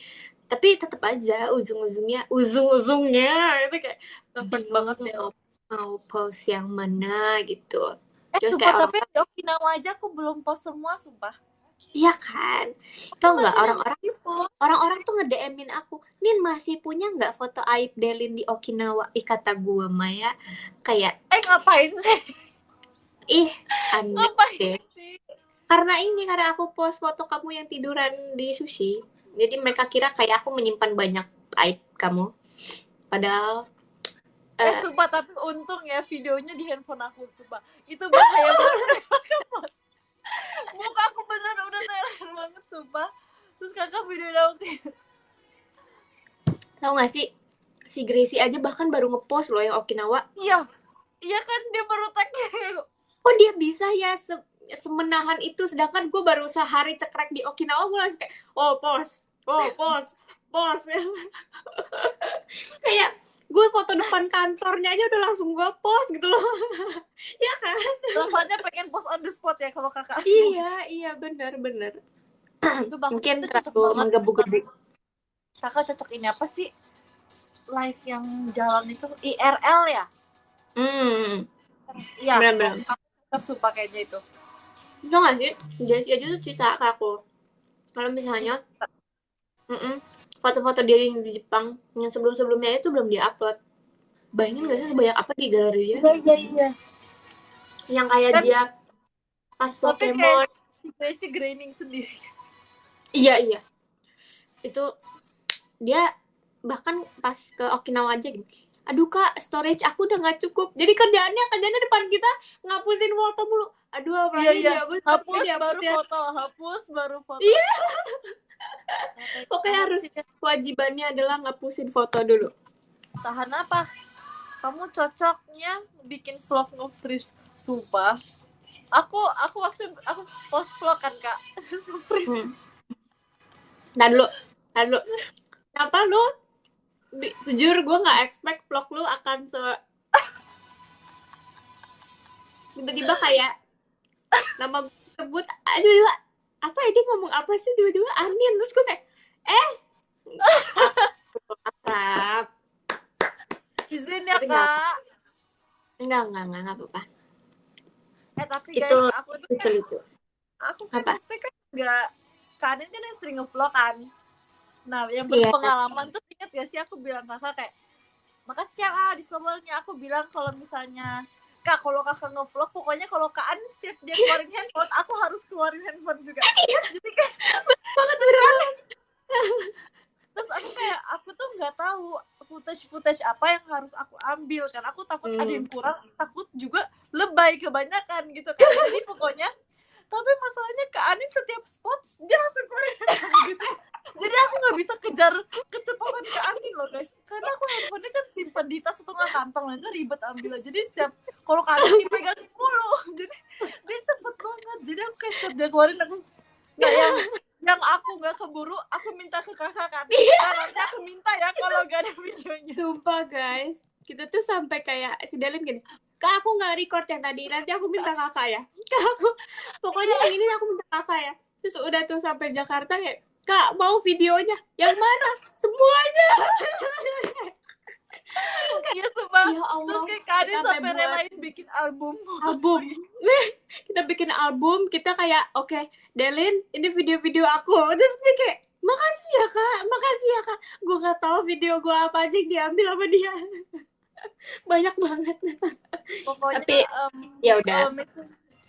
tetap aja ujung-ujungnya itu kayak Ngefan bingung banget ya. mau post yang mana gitu. Terus Sumpah, kayak tapi di Okinawa aja aku belum post semua, sumpah. iya kan, tau nggak orang-orang tuh nge-DM-in aku, Nin masih punya nggak foto aib Delin di Okinawa? Ih kata gua Maya kayak Ngapain sih? aneh Ngapain deh. sih? Karena aku post foto kamu yang tiduran di sushi. Jadi mereka kira kayak aku menyimpan banyak aib kamu. Padahal sumpah, tapi untung ya videonya di handphone aku, sumpah. Itu bahaya banget. Muka aku beneran udah teler banget, sumpah. Terus kakak videoin aku kayak, tahu nggak sih, si Gracie aja bahkan baru ngepost loh yang Okinawa. iya kan dia baru tag-nya. Oh dia bisa ya semenahan itu, sedangkan gue baru sehari cekrek di Okinawa gue langsung kayak post kayak gue foto depan kantornya aja udah langsung gue post gitu loh. Ya kan? Rasanya pengen post on the spot ya kalau kakak. Iya benar. Itu bahkan Mungkin itu cocok terlalu banget. menggebu-gebu. Kakak cocok ini apa sih? Live yang jalan itu IRL ya? Iya. Benar-benar. Aku cocok sumpah kayaknya itu. Itu nggak sih? Jessie aja tuh cerita ke aku. Kalau misalnya foto-foto dia yang di Jepang yang sebelum-sebelumnya itu belum dia upload. Bayangin gak sih sebanyak apa di galeri dia? Iya. Yang kayak Kan, dia pas tapi Pokemon. kayak si graining sendiri. Iya. Itu dia bahkan pas ke Okinawa aja gitu. Aduh kak, storage aku udah nggak cukup. Jadi kerjaannya depan kita ngapusin foto mulu. Aduh apalagi Iya. dihapus, Hapus dihapus baru ya. foto, hapus baru foto. Iya. Pokoknya harus kewajibannya adalah ngapusin foto dulu. Tahan apa? Kamu cocoknya bikin vlog nge-freeze. Sumpah. Aku post vlog kan kak. Nge-freeze. Nah dulu. Kenapa lu? Jujur gue nggak expect vlog lu akan tiba-tiba kayak nama gue sebut. Aduh apa ya, dia ngomong apa sih tiba-tiba Anin, terus gue kayak akrab. Izin ya Tapi kak. Enggak apa-apa. Tapi Itu guys, aku tuh lucu. aku kan Apa? pasti kan nggak, Kanin kan yang sering nge-vlog kan. Nah yang berpengalaman tuh inget gak sih aku bilang kakak kayak, makasih ya di sekolahnya. Aku bilang kalau misalnya kak, kalau kakak nge-vlog pokoknya kalau Kak An setiap dia keluarin handphone, aku harus keluarin handphone juga. Jadi kayak banget beneran. Terus aku tuh nggak tahu footage apa yang harus aku ambil kan. Aku takut ada yang kurang, takut juga lebay kebanyakan gitu kan. Jadi pokoknya, tapi masalahnya Kak Anin setiap spot dia langsung keluarin gitu. Jadi aku nggak bisa kejar kecepatan Kak Anin loh guys, karena aku handphonenya kan simpan di tas atau nggak kantong, itu ribet ambil. Jadi setiap kalau Kak Anin dipegangin mulu, jadi dia cepet banget. Jadi aku kayak setiap dia keluarin aku kayak yang aku nggak keburu, aku minta ke kakak kan. Nanti aku minta ya kalau gak ada videonya. Sumpah guys, kita tuh sampai kayak si Dalin gini, kak aku nggak record yang tadi, nanti aku minta kakak ya. Kak aku, pokoknya yang ini aku minta kakak ya. Terus udah tuh sampai Jakarta kayak, kak mau videonya yang mana? Semuanya. Iya sumpah. Ya Allah. Terus kayak Kadin sampai relain bikin album. Kita bikin album, kita kayak oke, Delin ini video-video aku. Terus dia kayak makasih ya kak. Gue nggak tahu video gue apa aja yang diambil sama dia. Banyak banget. Pokoknya tapi ya udah.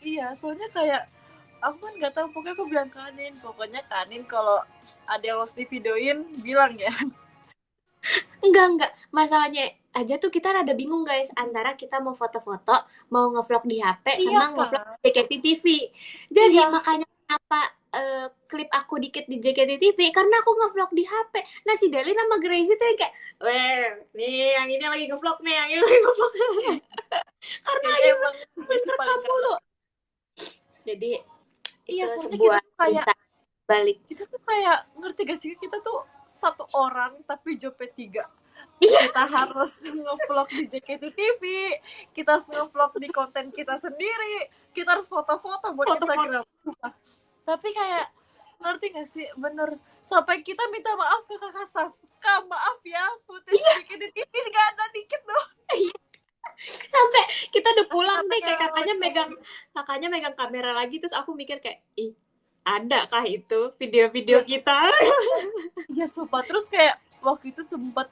Iya, soalnya kayak aku kan nggak tahu, pokoknya aku bilang Kanin, pokoknya Kanin kalau ada yang harus di videoin bilang ya. Enggak, masalahnya aja tuh kita rada bingung guys, antara kita mau foto-foto, mau ngevlog di HP, sama ngevlog di JKT TV. Jadi makanya kenapa klip aku dikit di JKT TV, karena aku ngevlog di HP. Nah si Delin sama Gracie tuh kayak, nih yang ini lagi ngevlog nih, yang ini lagi ngevlog. Karena emang rekam mulu. Jadi iya, itu soalnya sebuah kita tuh kayak balik. Kita tuh kayak, ngerti gak sih, kita tuh satu orang tapi jobnya 3. Kita harus nge-vlog di JKT TV, kita harus nge-vlog di konten kita sendiri, kita harus foto-foto buat Instagram. Tapi kayak, ngerti gak sih, bener, sampai kita minta maaf ke kakak Saf, kak maaf ya, footage JKT TV gak ada dikit doh. Sampai kita udah pulang deh, kayak kakaknya megang kamera lagi, terus aku mikir kayak, ih ada kah itu video-video kita? Iya sumpah. Terus kayak waktu itu sempat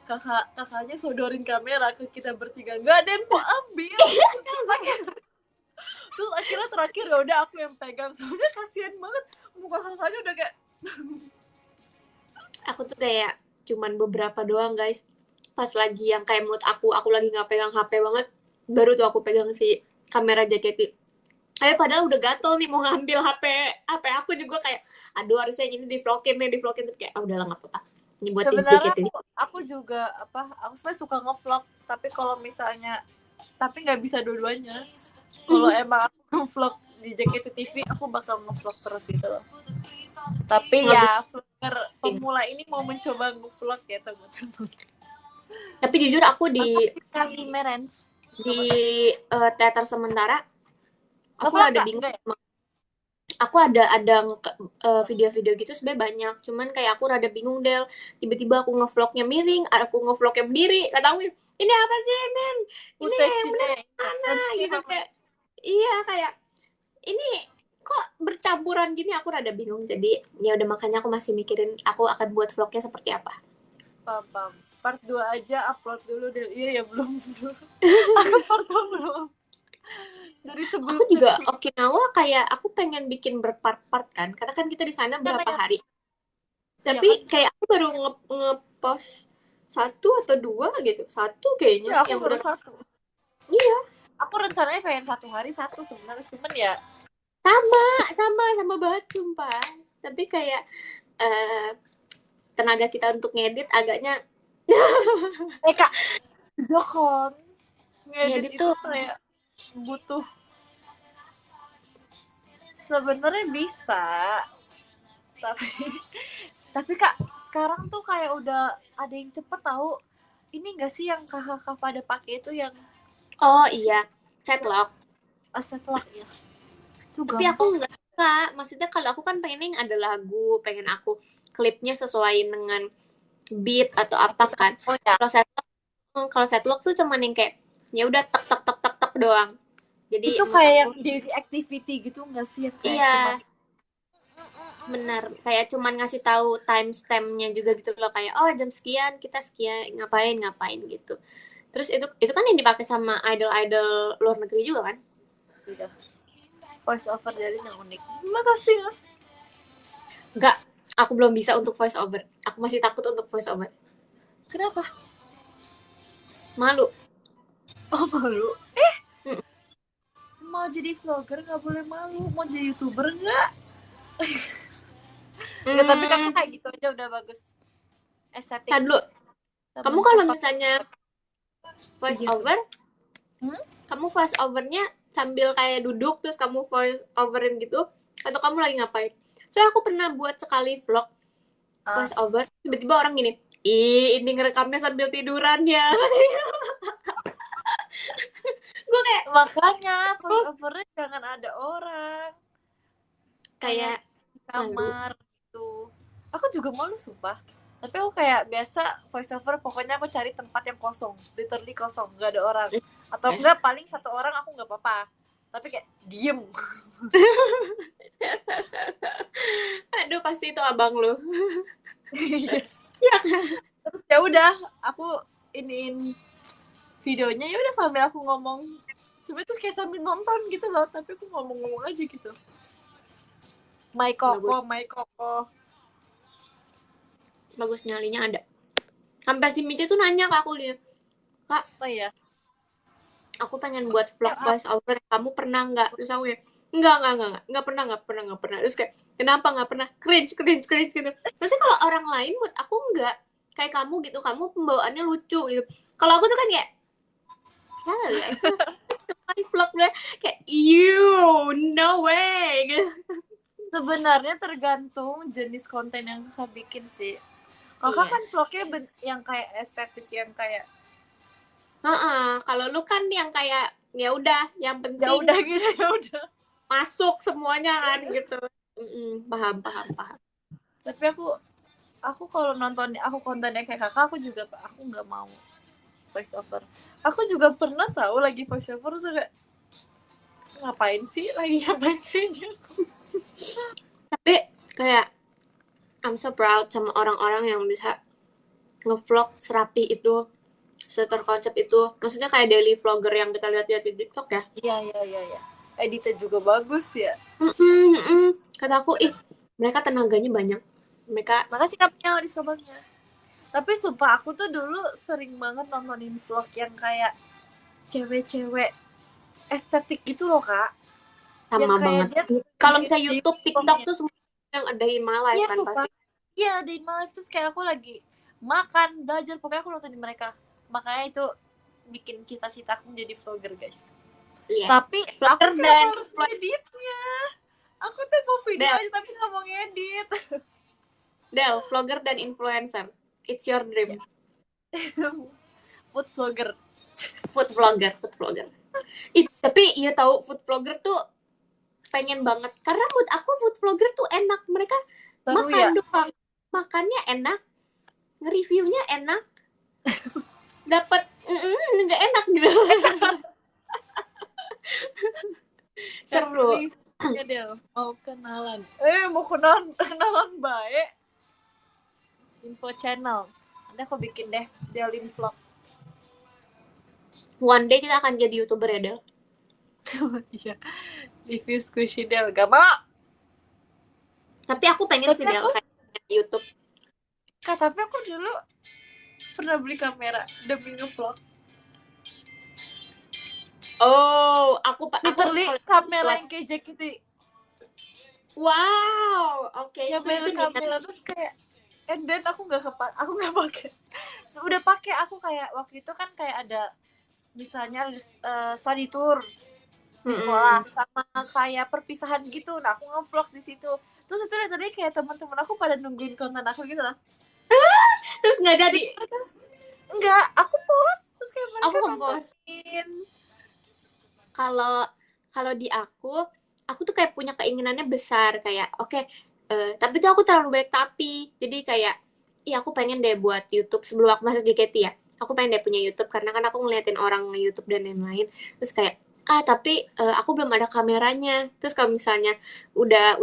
kakaknya sodorin kamera ke kita bertiga, nggak ada yang mau ambil. Terus akhirnya terakhir ya udah aku yang pegang, soalnya kasihan banget muka kakaknya udah kayak. Aku tuh kayak cuman beberapa doang guys, pas lagi yang kayak menurut aku lagi nggak pegang HP banget, baru tuh aku pegang si kamera JKT. Padahal udah gatel nih mau ngambil HP aku juga kayak, aduh harusnya ini di-vlogin tapi kayak udahlah nggak apa-apa. Ini buat sebenarnya ini. Aku juga aku sebenarnya suka nge-vlog, tapi kalau misalnya nggak bisa dua-duanya. Kalau emang aku nge-vlog di JKT TV, aku bakal nge-vlog terus gitu loh. Tapi ya vlogger pemula ini mau mencoba nge-vlog ya teman-teman. Tapi jujur aku di Kali Merens. di teater sementara aku Ngevlog ada nggak? bingung. Enggak ya? Aku ada video-video gitu sebenarnya banyak, cuman kayak aku rada bingung Del. Tiba-tiba aku ngevlognya miring, aku ngevlognya berdiri. Kata aku, ini apa sih Nen? Ini yang bener Footage-nya mana intensnya gitu sama. kayak. Iya kayak ini kok bercampuran gini, aku rada bingung. Jadi ya udah makanya aku masih mikirin aku akan buat vlognya seperti apa. Pam. Part 2 aja upload dulu deh. Iya ya belum. Aku part 2 belum. Dari Aku sebelum juga Okinawa kayak aku pengen bikin berpart-part kan, karena kan kita di sana berapa kayak hari. iya Tapi kan? kayak aku baru ngepost satu atau dua gitu, satu kayaknya Ya aku yang baru benar. satu. Iya, Aku rencananya pengen 1 hari 1 sebenarnya, cuman ya sama banget sumpah. Tapi kayak eh, tenaga kita untuk ngedit agaknya Kak, udah kan ngedit ngedit itu tuh kayak butuh, sebenarnya bisa, tapi tapi Kak sekarang tuh kayak udah ada yang cepet tahu. Ini enggak sih yang kakak pada pakai itu yang oh apa sih? iya, setlock. Aset lah ya. Itu Tapi aku gampang. nggak suka. Maksudnya kalau aku kan pengen yang ada lagu, pengen aku klipnya sesuai dengan beat atau apa kan. Oh ya, Kalau setlock, kalau setlock tuh cuman yang kayak ya udah tek tek tek tek tek doang. Jadi itu menurut kayak aku yang daily activity gitu enggak sih yang kayak cuman iya benar, kayak cuman ngasih tahu timestampnya juga gitu loh, kayak oh jam sekian kita sekian ngapain ngapain gitu. Terus itu kan yang dipakai sama idol-idol luar negeri juga kan. gitu. Voice over dari yang unik. Terima kasih ya. Enggak, aku belum bisa untuk voice over, aku masih takut untuk voice over, Kenapa? malu. Oh malu. Mm. Mau jadi vlogger nggak boleh malu. Mau jadi youtuber nggak? Nggak, tapi kakak kayak gitu aja udah bagus. Estetik. Tadi dulu, kamu kalau Mencetak misalnya voice video. over, Hmm? kamu voice overnya sambil kayak duduk terus kamu voice overin gitu, atau kamu lagi ngapain? Soalnya aku pernah buat sekali vlog voice over, tiba-tiba orang gini, ih ini ngerekamnya sambil tiduran ya. Gue kayak Makanya voice overnya jangan ada orang. kayak Di kamar gitu. Aku juga malu sumpah. Tapi aku kayak biasa voice over, pokoknya aku cari tempat yang kosong, literally kosong, nggak ada orang. Atau enggak paling satu orang aku nggak apa-apa. Tapi kayak diem. aduh pasti itu abang lu. Ya kan? Terus ya udah, aku iniin videonya ya udah sambil aku ngomong. Sebenarnya tuh kayak sambil nonton gitu loh, tapi aku ngomong-ngomong aja gitu. My Koko. Bagus, nyalinya ada. Sampai si Mici tuh nanya ke aku, dia, Kak, Oh iya. aku pengen buat vlog voice over, kamu pernah nggak? Terus aku ya, nggak pernah. Terus kayak, kenapa nggak pernah? Cringe gitu. Maksudnya kalau orang lain buat aku nggak kayak kamu gitu, kamu pembawaannya lucu gitu. Kalau aku tuh kan kayak, halo guys, my vlog kayak, you, no way gitu. Sebenarnya tergantung jenis konten yang kakak bikin sih. Kakak Iya. kan vlognya yang kayak estetik, yang kayak Kalau lu kan yang kayak ya udah, yang penting ya udah gitu, ya udah. masuk semuanya kan gitu. Paham. Tapi aku kalau nonton aku kontennya kayak kakak, aku nggak mau voice over. Aku juga pernah tahu lagi voice over terus kayak ngapain sih. Tapi kayak I'm so proud sama orang-orang yang bisa ngevlog serapi itu, seterkonsep itu. Maksudnya kayak daily vlogger yang kita lihat-lihat di TikTok ya. Iya. Editnya juga bagus ya. Kata aku, mereka tenaganya banyak. Mereka Makasih Kapnya, diskabarnya. Tapi sumpah aku tuh dulu sering banget nontonin vlog yang kayak cewek-cewek estetik gitu loh Kak. sama Yang kayak banget. Kalau misalnya YouTube, TikTok tuh semua yang ada in my life iya, kan sumpah. pasti. Iya, di my life terus kayak aku lagi makan, belajar, pokoknya aku nontonin mereka. Makanya itu bikin cita-cita aku menjadi vlogger, guys. Iya. Tapi Vlogger aku dan harus editnya. Aku tuh mau video Del. aja tapi nggak mau ngedit. Del, vlogger dan influencer. It's your dream. food vlogger. Food vlogger. Tapi iya tahu food vlogger tuh pengen banget karena menurut aku food vlogger tuh enak, mereka Seru makan ya. doang, makannya enak, nge-reviewnya enak, dapat nggak enak gitu. Seru. Ya Del, mau kenalan. Mau kenalan baik. Info channel. Nanti aku bikin deh Delin vlog. One day kita akan jadi YouTuber ya, Del. Iya. Review squishy Del, gak mau. Tapi aku pengen Tapi sih Del aku- kayak YouTube. Kak, tapi aku dulu pernah beli kamera demi nge-vlog. Oh, aku Literally kamera yang kayak Jakiti. Wow, oke. Yang merek kamera terus kayak and then aku nggak pakai. Udah pakai aku kayak waktu itu kan kayak ada misalnya study tour di sekolah sama kayak perpisahan gitu. Nah, aku nge-vlog di situ. Terus itu tadi kayak teman-teman aku pada nungguin konten aku gitu lah. Terus nggak jadi. Enggak, aku post. Terus kayak mereka Aku nge-post. nontonin. Kalau di aku tuh kayak punya keinginannya besar kayak oke, tapi tuh aku terlalu banyak tapi. Jadi kayak iya aku pengen deh buat YouTube sebelum aku masuk JKT ya. Aku pengen deh punya YouTube karena kan aku ngeliatin orang YouTube dan lain-lain. Terus kayak tapi aku belum ada kameranya. Terus kalau misalnya udah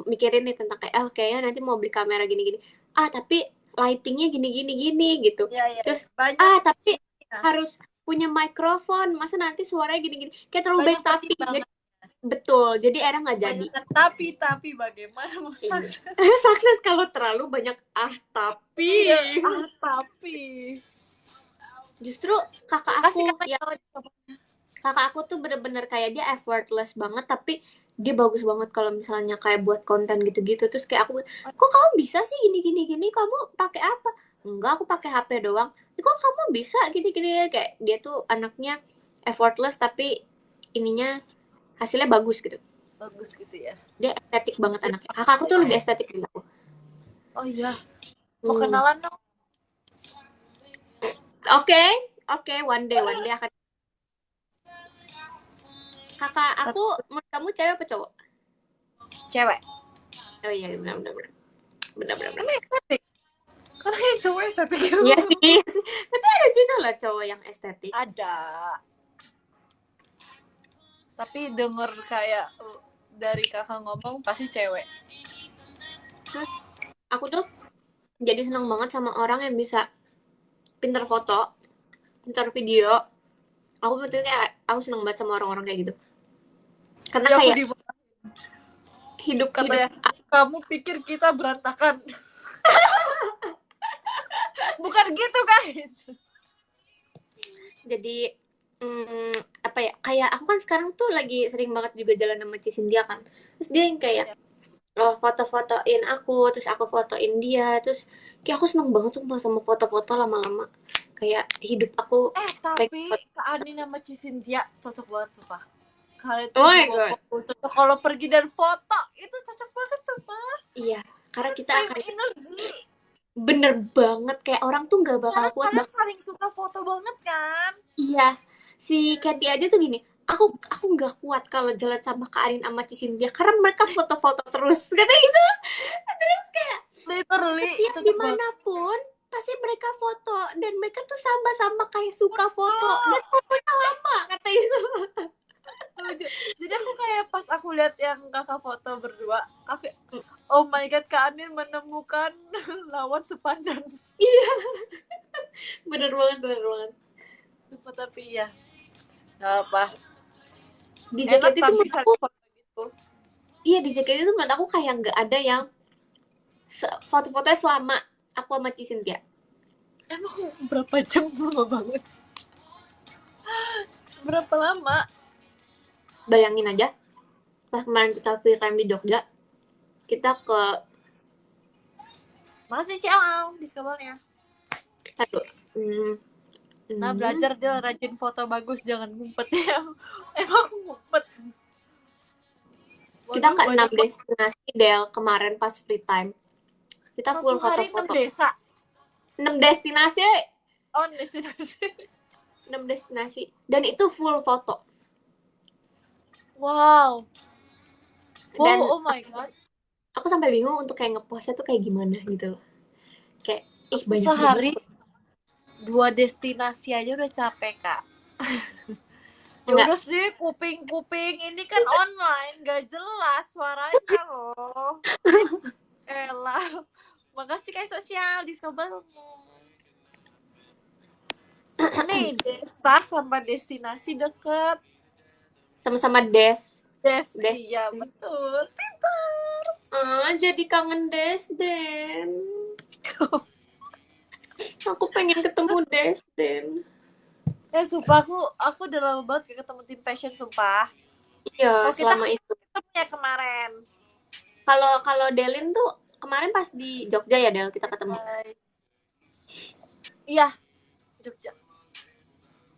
mikirin nih tentang kayak kayaknya nanti mau beli kamera gini-gini. Tapi lightingnya gini gitu. Iya. Terus Banyak. tapi Ya. harus punya mikrofon. Masa nanti suaranya gini-gini. Kayak terlalu banyak tapi. pertimbangan. Betul. Jadi akhirnya nggak jadi. Banyak tapi bagaimana mau Iya. sukses? Sukses kalau terlalu banyak tapi. Tapi Justru kakak kasih aku kata ya kakak aku tuh bener-bener kayak dia effortless banget tapi dia bagus banget kalau misalnya kayak buat konten gitu-gitu. Terus kayak aku, kok kamu bisa sih gini kamu pakai apa? Enggak, aku pakai HP doang. Kok kamu bisa gini kayak dia tuh anaknya effortless tapi ininya hasilnya bagus gitu. bagus gitu ya. Dia estetik banget anaknya. Kakak aku tuh lebih estetik dari aku. Oh iya. Mau kenalan dong. Oke, one day akan. Kakak aku, menurut kamu cewek apa cowok? Cewek. Oh iya, benar. Estetik. Karena yang cowok estetik gitu. Iya sih. Tapi ada juga lah cowok yang estetik. Ada. Tapi denger kayak dari kakak ngomong pasti cewek. Aku tuh jadi seneng banget sama orang yang bisa pinter foto, pinter video. Aku betul kayak aku seneng banget sama orang-orang kayak gitu. Karena Ya, kayak hidup katanya, kamu pikir kita berantakan? Bukan gitu guys. Jadi apa ya, kayak aku kan sekarang tuh lagi sering banget juga jalan sama Cisindia kan, terus dia yang kayak foto-fotoin aku, terus aku fotoin dia, terus kayak aku seneng banget sumpah sama foto-foto lama-lama, kayak hidup aku Tapi Kak Ani sama Cisintia cocok banget sumpah. Kalian Oh my God. cocok kalau pergi dan foto itu cocok banget sumpah. Iya, karena kita Same akan energy. bener banget kayak orang tuh nggak bakal Karena kuat kalian saling suka foto banget kan? Iya, si Katy aja tuh gini, aku nggak kuat kalau jalan sama Kak Arin sama Cisindia karena mereka foto-foto terus, kata gitu. Terus kayak Literally setiap cocok banget. dimanapun pasti mereka foto dan mereka tuh sama-sama kayak suka foto dan fotonya lama, kata gitu. Jadi aku kayak pas aku lihat yang kakak foto berdua, aku oh my god, Kak Anin menemukan lawan sepadan. Bener banget. Sumpah, tapi ya nggak apa. Di Enak JKT itu tapi menurut aku, foto gitu. iya di JKT itu menurut aku kayak nggak ada yang foto-fotonya selama aku sama Cisintia. Emang berapa jam? Lama banget. Berapa lama? Bayangin aja, pas kemarin kita free time di Jogja, kita ke Masih Ciao di sekolahnya. Nah, belajar dia rajin foto bagus, jangan ngumpet ya. Emang ngumpet. Kita ke 6 Waduh, banyak destinasi Del kemarin pas free time. Kita full satu hari 6 foto-foto. desa. 6 destinasi. On destinasi. 6 destinasi. Dan itu full foto. Wow. Dan Wow, oh my god. aku sampai bingung untuk kayak nge-postnya tuh kayak gimana gitu loh. Kayak, ih Aku banyak sehari banget. 2 destinasi aja udah capek, Kak. Ya Enggak. udah sih, kuping ini kan online, gak jelas suaranya loh. Elah. Makasih kayak sosial discovermu. Nih, desa sama destinasi deket. Sama-sama des. Des. Iya, betul. Jadi kangen Desden. Aku pengen ketemu Desden. Sumpah aku udah lama banget gak ketemu tim passion, sumpah. Iya, Oh, kita selama itu. ketemunya kemarin. Kalau Delin tuh kemarin pas di Jogja ya, Del, kita ketemu. Iya, Jogja.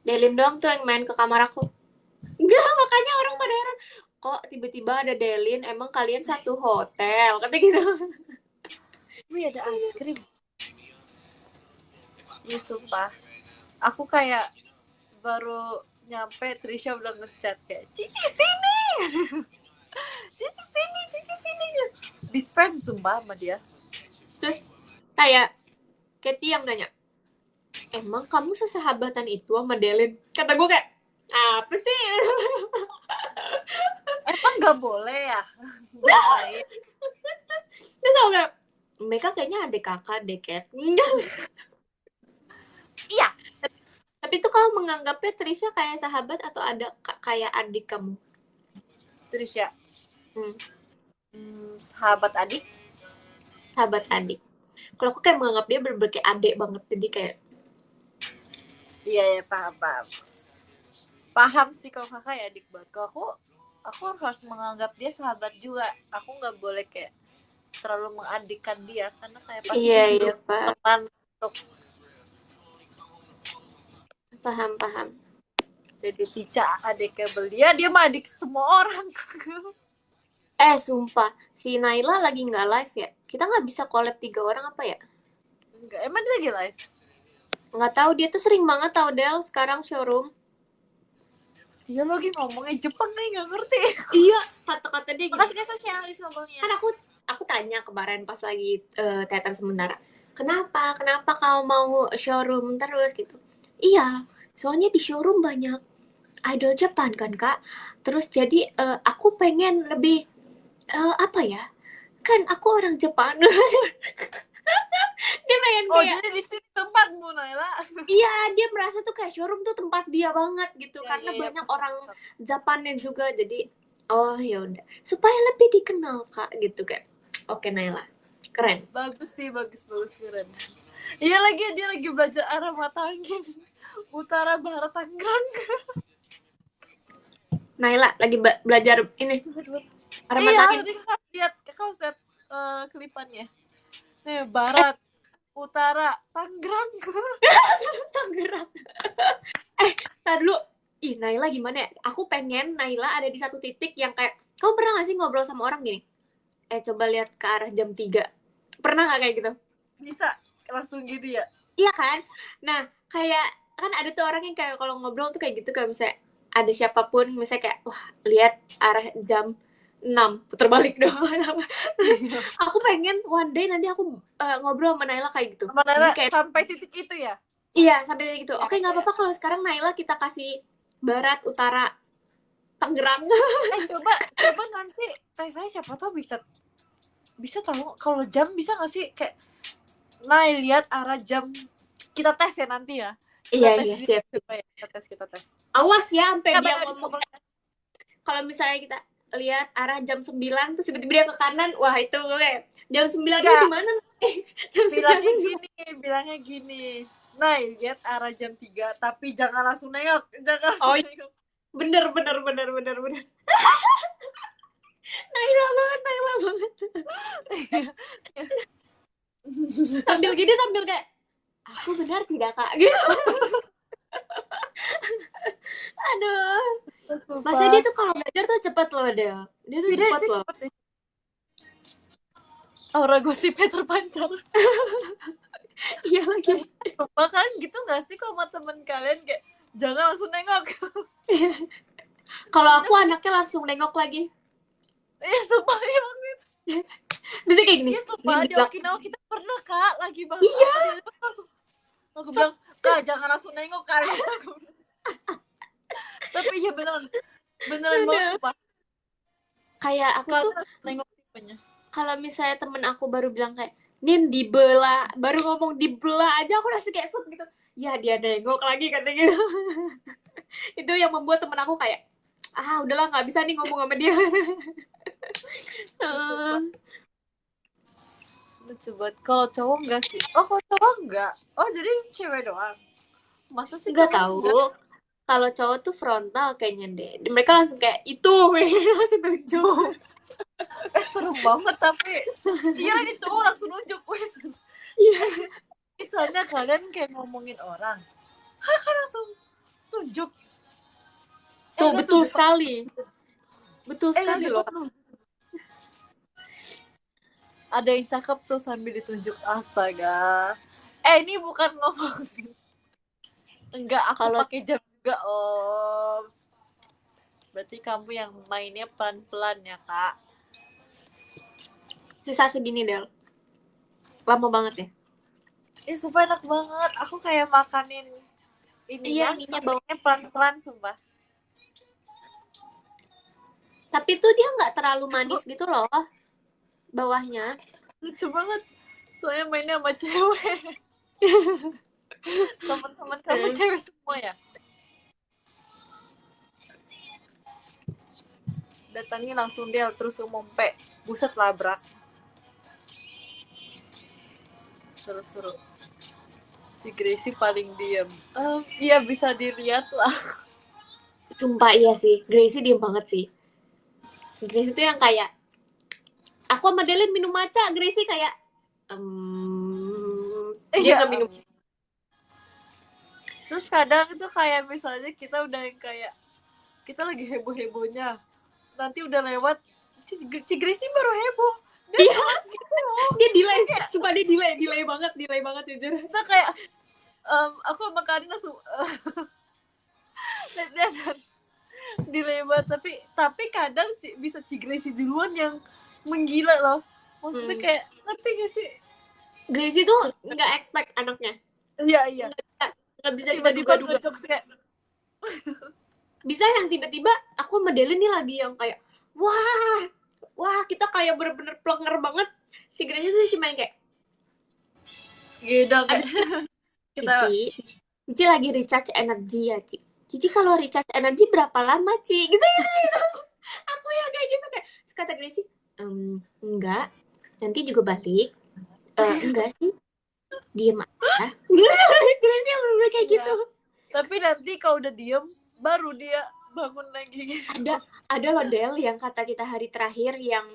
Delin doang tuh yang main ke kamar aku. Enggak, makanya orang pada heran. Kok tiba-tiba ada Delin, emang kalian satu hotel? Kata gitu. Wih, ada es krim. Iya, sumpah. Aku kayak baru nyampe, Trisha udah ngechat kayak, Cici sini! Cici sini! Di spam sumpah sama dia. Terus kayak Katie yang nanya, emang kamu sesahabatan itu sama Delin? Kata gue kayak, apa sih? Emang gak boleh ya? Terus aku bilang, mereka kayaknya adik kakak deh, Kat. Iya. Tapi tuh kamu menganggapnya Trisha kayak sahabat atau ada kayak adik kamu? Trisha. Sahabat adik. Sahabat adik. Kalau aku kayak menganggap dia bener-bener kayak adik banget. Jadi kayak... Iya, paham. Paham sih kalau kakak ya adik banget. Kalau aku harus menganggap dia sahabat juga. Aku nggak boleh kayak terlalu mengadikkan dia. Karena kayak pasti iya, Pak. teman untuk... Paham. Jadi Cica adiknya belia, dia mah adik semua orang. Sumpah, si Naila lagi nggak live ya? Kita nggak bisa collab 3 orang apa ya? Enggak, emang dia lagi live? Nggak tahu, dia tuh sering banget tau Del sekarang showroom. Dia lagi ngomongin Jepang nih, nggak ngerti. Iya, kata-kata dia gitu. Makasih kayak sosialis ngomongnya. Kan aku tanya kemarin pas lagi teater sementara, kenapa kamu mau showroom terus gitu? Iya, soalnya di showroom banyak idol Jepang kan Kak. Terus jadi aku pengen lebih apa ya? Kan aku orang Jepang. Dia pengen Oh, kayak, jadi di sini tempatmu, Naila. iya, dia merasa tuh kayak showroom tuh tempat dia banget gitu. Ya, karena ya, banyak betul, orang betul. Japannya juga. Jadi oh ya udah, supaya lebih dikenal Kak gitu kan. Oke Naila, keren. Bagus sih, bagus keren. Iya lagi, dia lagi belajar arah mata angin. Utara Barat Tangerang. Naila lagi belajar ini arah mata Iya, angin. tadi kakak lihat konsep klipannya. Nih, Barat, Utara, Tangerang. Tangerang. Tar dulu. Ih, Naila gimana ya? Aku pengen Naila ada di satu titik yang kayak, kamu pernah gak sih ngobrol sama orang gini? Coba lihat ke arah jam 3. Pernah gak kayak gitu? Bisa langsung gitu ya? Iya kan? Nah, kayak kan ada tuh orang yang kayak kalau ngobrol tuh kayak gitu, kayak misalnya ada siapapun misalnya kayak, wah, lihat arah jam 6, puter balik dong. Aku pengen one day nanti aku ngobrol sama Naila kayak gitu. Sama Naila Kayak, sampai titik itu ya? iya, sampai titik itu. Ya, Oke, nggak ya. apa-apa kalau sekarang Naila kita kasih Barat, Utara, Tangerang. Coba nanti saya siapa tahu bisa tahu kalau jam bisa nggak sih kayak lihat arah jam, kita tes ya nanti ya. Iya, siap. Kita tes. Awas ya sampai Kita dia ngomong. ngomong. Kalau misalnya kita lihat arah jam 9 terus tiba-tiba dia ke kanan, wah itu gue. Jam 9 dia di mana? Jam 9 Bilangnya gini. Nah, lihat arah jam 3 tapi jangan langsung nengok. Nengok. Bener. Naila banget. Sambil gini, sambil kayak, aku benar tidak Kak? Gitu. Aduh. Masa dia tuh kalau belajar tuh cepet loh, Del. Dia tuh cepet loh. Aura gosipnya terpancar. Iya lagi. Sumpah kan gitu gak sih kalau sama temen kalian kayak jangan langsung nengok. Kalau aku anaknya langsung nengok lagi. Iya sumpah ya waktu itu. Bisa kayak gini. Iya sumpah Gini di belakang. Okinawa kita pernah Kak lagi bahas Iya. apa dia langsung aku bilang Kak jangan langsung nengok kalian. Tapi iya beneran banget sumpah. Kayak aku tuh Kalian nengok tipenya. kalau misalnya temen aku baru bilang kayak Nin dibelah, baru ngomong dibelah aja aku langsung kayak set gitu. Ya dia nengok lagi katanya gitu. Itu yang membuat temen aku kayak udahlah nggak bisa nih ngomong sama dia. Lucu banget. Kalau cowok enggak sih? Oh kalau cowok enggak. Oh jadi cewek doang. Masa sih Nggak cowok tahu. enggak? Kalau cowok tuh frontal kayaknya deh. Mereka langsung kayak itu, langsung nunjuk. Seru banget tapi iya lagi cowok langsung nunjuk wes. Iya. Misalnya kalian kayak ngomongin orang, kan langsung tunjuk. Tuh lu betul tunjuk. sekali. Betul Lu sekali loh. depan lu. Ada yang cakep tuh sambil ditunjuk, astaga. Ini bukan ngomong. Enggak, aku Kalau pakai jam juga om. Berarti kamu yang mainnya pelan-pelan ya kak. sisa segini Del. Lama banget ya. Sumpah enak banget. Aku kayak makanin Iya, ininya bawahnya pelan-pelan sumpah. Tapi tuh dia nggak terlalu manis gitu loh. Bawahnya. Lucu banget. Soalnya mainnya sama cewek. Teman-teman kamu cewek semua ya? Datangi langsung Del, terus umum P. Buset labrak. Seru-seru. Si Gracie paling diem. Iya bisa dilihat lah. Sumpah iya sih. Gracie diem banget sih. Gracie tuh yang kayak aku sama Delin minum matcha, Gracie kayak dia nggak minum. Terus kadang tuh kayak misalnya kita udah yang kayak kita lagi heboh-hebohnya, nanti udah lewat si Gracie baru heboh. Dia dia delay, sumpah dia delay banget jujur. Kita kayak aku sama Karin langsung lihat delay banget, tapi kadang bisa si Gracie duluan yang menggila loh. Maksudnya kayak ngerti gak sih? Gracie tuh nggak expect anaknya. Iya. Nggak bisa tiba-tiba duga-duga. Kayak Bisa yang tiba-tiba aku sama Delin nih lagi yang kayak wah kita kayak bener-bener plenger banget. Si Gracie tuh cuma yang kayak gila kan. Cici lagi recharge energi ya Cici kalau recharge energi berapa lama Ci gitu. Aku yang kayak gitu kayak terus kata Gracie enggak nanti juga balik. Enggak sih diem aja. Gracie yang bener kayak gitu. Tapi nanti kalau udah diem baru dia bangun lagi gitu. Ada loh Del yang kata kita hari terakhir yang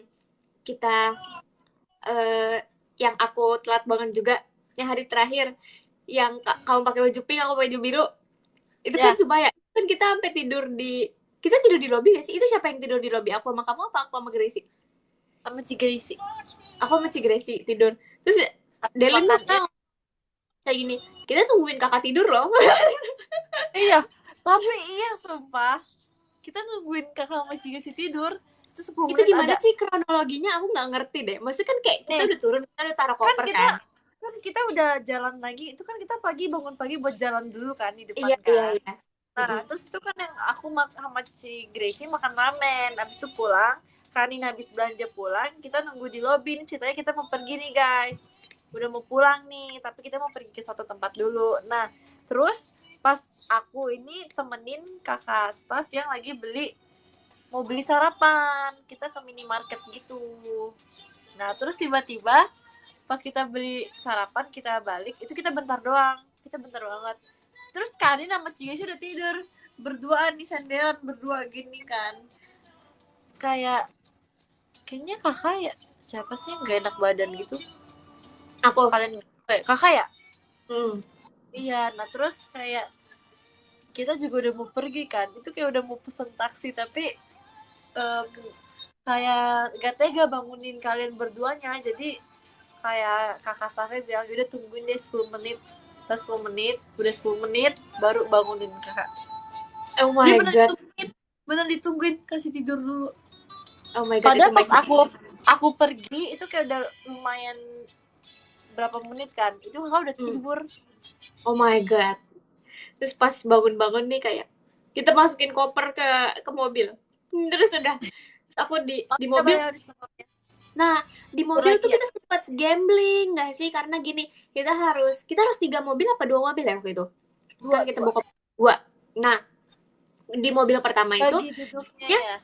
kita yang aku telat banget juga yang hari terakhir yang kamu pakai baju pink aku pakai baju biru itu kan cuma ya kan kita sampai tidur di lobi gak sih? Itu siapa yang tidur di lobi, aku sama kamu apa aku sama Gracie? Sama si Gracie. Aku sama si Gracie tidur terus Delin tuh tahu kayak gini kita tungguin kakak tidur loh. Iya tapi iya sumpah kita nungguin kakak sama si Gracie tidur itu 10 menit itu gimana ada. sih kronologinya aku nggak ngerti deh maksudnya kan kayak kita udah turun kita udah taruh koper kan kita udah jalan lagi itu kan kita bangun pagi buat jalan dulu kan di depan iya. Nah terus itu kan yang aku sama si Gracie makan ramen abis itu pulang Kanin habis belanja pulang kita nunggu di lobi nih ceritanya kita mau pergi nih guys udah mau pulang nih tapi kita mau pergi ke suatu tempat dulu. Nah terus pas aku ini temenin kakak Stas yang lagi mau beli sarapan kita ke minimarket gitu. Nah terus tiba-tiba pas kita beli sarapan kita balik itu kita bentar banget terus Karin sama Ciga sih udah tidur berduaan nih senderan berdua gini kan kayaknya kakak ya siapa sih yang gak enak badan gitu aku kalian kakak ya iya. Nah terus kayak kita juga udah mau pergi kan itu kayak udah mau pesen taksi tapi kayak gak tega bangunin kalian berduanya jadi kayak kakak staffnya bilang udah tungguin deh 10 menit, terus 10 menit, udah 10 menit baru bangunin kakak. Oh my Dia bener god. ditungguin, bener ditungguin, kasih tidur dulu. Oh my god, Padahal itu pas magic. aku pergi itu kayak udah lumayan berapa menit kan, itu kakak udah tidur. Oh my god. Terus pas bangun-bangun nih kayak kita masukin koper ke mobil. Terus udah terus aku di mobil. Nah, di mobil tuh Lagi ya? kita sempat gambling nggak sih? Karena gini, kita harus 3 mobil apa 2 mobil ya waktu itu? Kan kita bawa 2. Nah, di mobil pertama itu Lagi duduknya ya ya.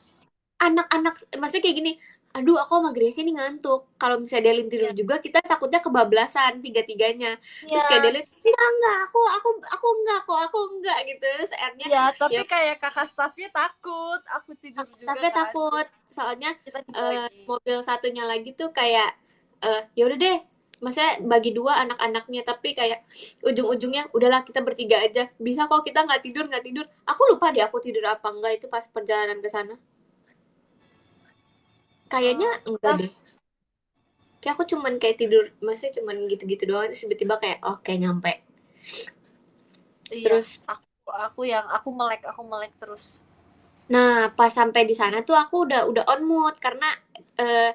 anak-anak, maksudnya kayak gini, aduh aku sama Gracie ini ngantuk. Kalau misalnya Delin tidur juga, kita takutnya kebablasan tiga-tiganya. Terus kayak Delin, enggak, aku enggak gitu. Terus akhirnya Iya, tapi ya kayak kakak staffnya takut aku tidur juga tapi kan. takut soalnya Kita dibagi. mobil satunya lagi tuh kayak ya udah deh, maksudnya bagi 2 anak-anaknya, tapi kayak ujung-ujungnya udahlah kita bertiga aja, bisa kok kita nggak tidur. Aku lupa deh aku tidur apa enggak itu pas perjalanan ke sana, kayaknya enggak deh, kayak aku cuman kayak tidur, maksudnya cuman gitu-gitu doang, terus tiba-tiba kayak oke nyampe. Iya, Terus aku melek terus. nah pas sampai di sana tuh aku udah on mood karena eh,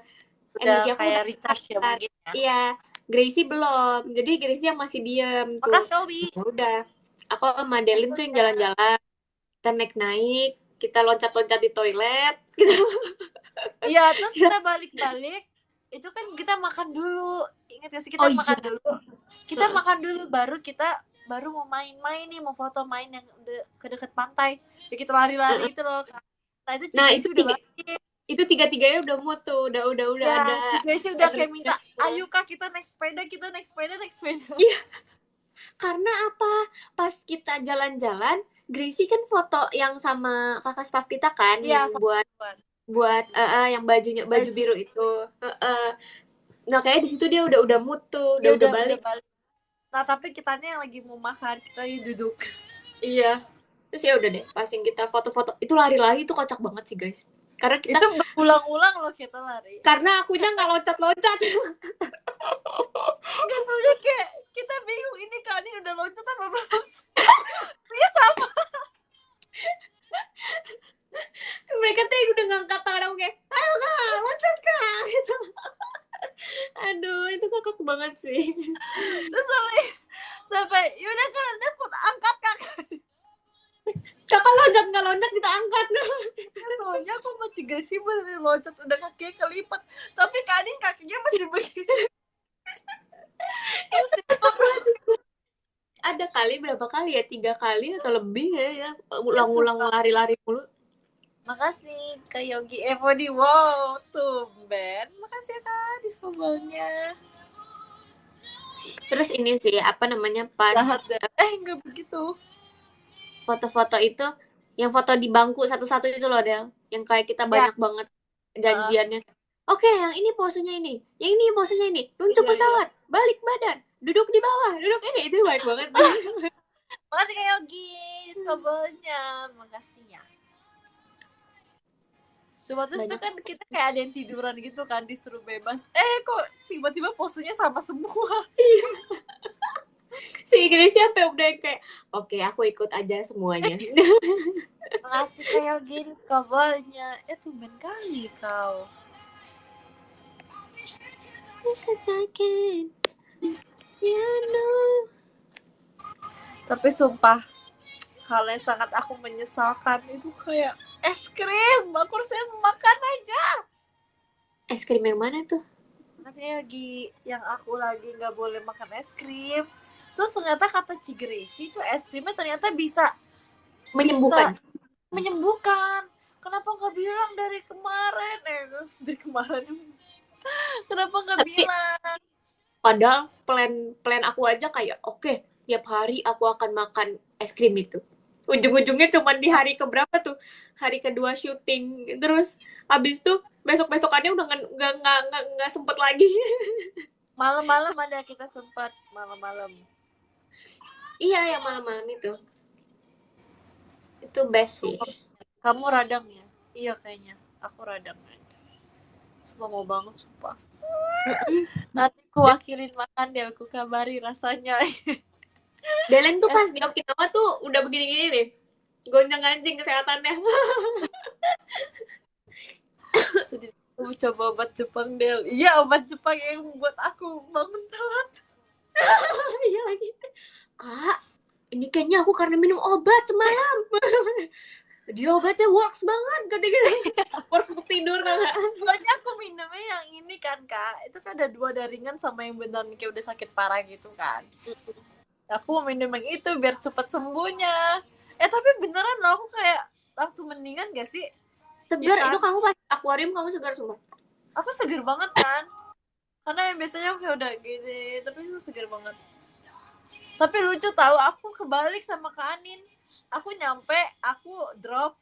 energi Udah aku kayak udah recharge ya keluar. mungkin ya. Iya, Gracie belum. Jadi Gracie yang masih diem tuh. Makasih Kobi. Ya udah. Aku sama Delin tuh yang jalan-jalan. Kita naik-naik, kita loncat-loncat di toilet. Iya, terus kita balik-balik. Itu kan kita makan dulu. Ingat gak sih kita Oh makan iya. dulu. Kita makan dulu baru mau main-main nih, mau foto main yang ke deket pantai. Jadi kita lari-lari itu loh. Nah, itu Nah, Cici udah balik. itu tiga-tiganya udah mood tuh. Udah Ya, ada. Cici udah kayak minta, ayo kak kita naik sepeda. Iya, karena apa? Pas kita jalan-jalan, Gracie kan foto yang sama kakak staff kita kan, Iya, yang buat yang baju biru itu. Nah, kayak di situ dia udah mood tuh, dia udah balik. Nah, tapi kitanya yang lagi mau makan, kita lagi duduk. Iya. Terus ya udah deh, passing kita foto-foto. Itu lari-lari itu kocak banget sih, guys. Karena kita Itu berulang-ulang loh kita lari. karena akunya nggak loncat-loncat. Enggak, soalnya kayak kita bingung ini kan ini udah loncat apa belum. Iya sama. Mereka tuh yang udah ngangkat tangan aku kayak, ayo kak, loncat kak. Gitu. Aduh, itu kakak banget sih. Terus sampai yaudah kan nanti foto angkat kak. Kakak loncat nggak loncat kita angkat. Soalnya aku masih gak sih bener loncat udah kakinya kelipat, tapi kadang kakinya masih begini. Ada kali berapa kali ya, 3 kali atau lebih ya ulang-ulang lari-lari mulu. Makasih Kak Yogi Evodi, wow tumben, makasih ya Kak diskobolnya. Terus ini sih apa namanya pas enggak begitu. Foto-foto itu yang foto di bangku satu-satu itu loh Del, yang kayak kita banyak banget janjiannya. Oke, yang ini posenya ini, yang ini posenya ini, nunjuk pesawat, balik badan, duduk di bawah, duduk ini, itu baik banget. Makasih Kak Yogi diskobolnya, makasih ya. Cuma terus tuh kan kita kayak ada yang tiduran gitu kan, disuruh bebas. Kok tiba-tiba posenya sama semua. Si Gracie sampai udah kayak, oke, aku ikut aja semuanya. Makasih Kak Yogi diskobolnya. Tumben kali kau. Sakit. Ya no. Tapi sumpah, hal yang sangat aku menyesalkan itu kayak es krim. Aku harusnya makan aja. Es krim yang mana tuh? Masih lagi yang aku lagi nggak boleh makan es krim. Terus ternyata kata Ci Gracie itu es krimnya ternyata bisa menyembuhkan. Kenapa nggak bilang dari kemarin? Dari kemarin. Kenapa nggak bilang? Padahal plan aku aja kayak oke, tiap hari aku akan makan es krim itu. Ujung-ujungnya cuma di hari keberapa tuh? Hari kedua syuting. Terus habis tuh besok-besokannya udah nggak sempet lagi. Malam-malam ada kita sempat malam-malam. Iya, yang malam-malam itu. Itu best sih. Kamu radang ya? Iya kayaknya. Aku radang. Sumpah mau banget, sumpah. Nanti ku wakilin makan deh, aku kabari rasanya. Delen tuh pas di Okinawa tuh udah begini-gini nih. Gonjang anjing kesehatannya. Sedih. Aku coba obat Jepang, Del. Iya, obat Jepang yang membuat aku bangun telat. Iya lagi. Kak, ini kayaknya aku karena minum obat semalam. Dia obatnya works banget ketika works untuk tidur tau gak? Soalnya aku minumnya yang ini kan, Kak. Itu kan ada 2 ringan sama yang beneran kayak udah sakit parah gitu kan. Aku mau minum yang itu biar cepet sembuhnya. Tapi beneran loh, aku kayak langsung mendingan gak sih? Segar, Iya kan? itu kamu pas akuarium kamu segar sumpah. Aku seger banget kan. Karena yang biasanya aku kayak udah gini, tapi itu seger banget. Tapi lucu tahu, aku kebalik sama Kak Anin. Aku nyampe, aku drop.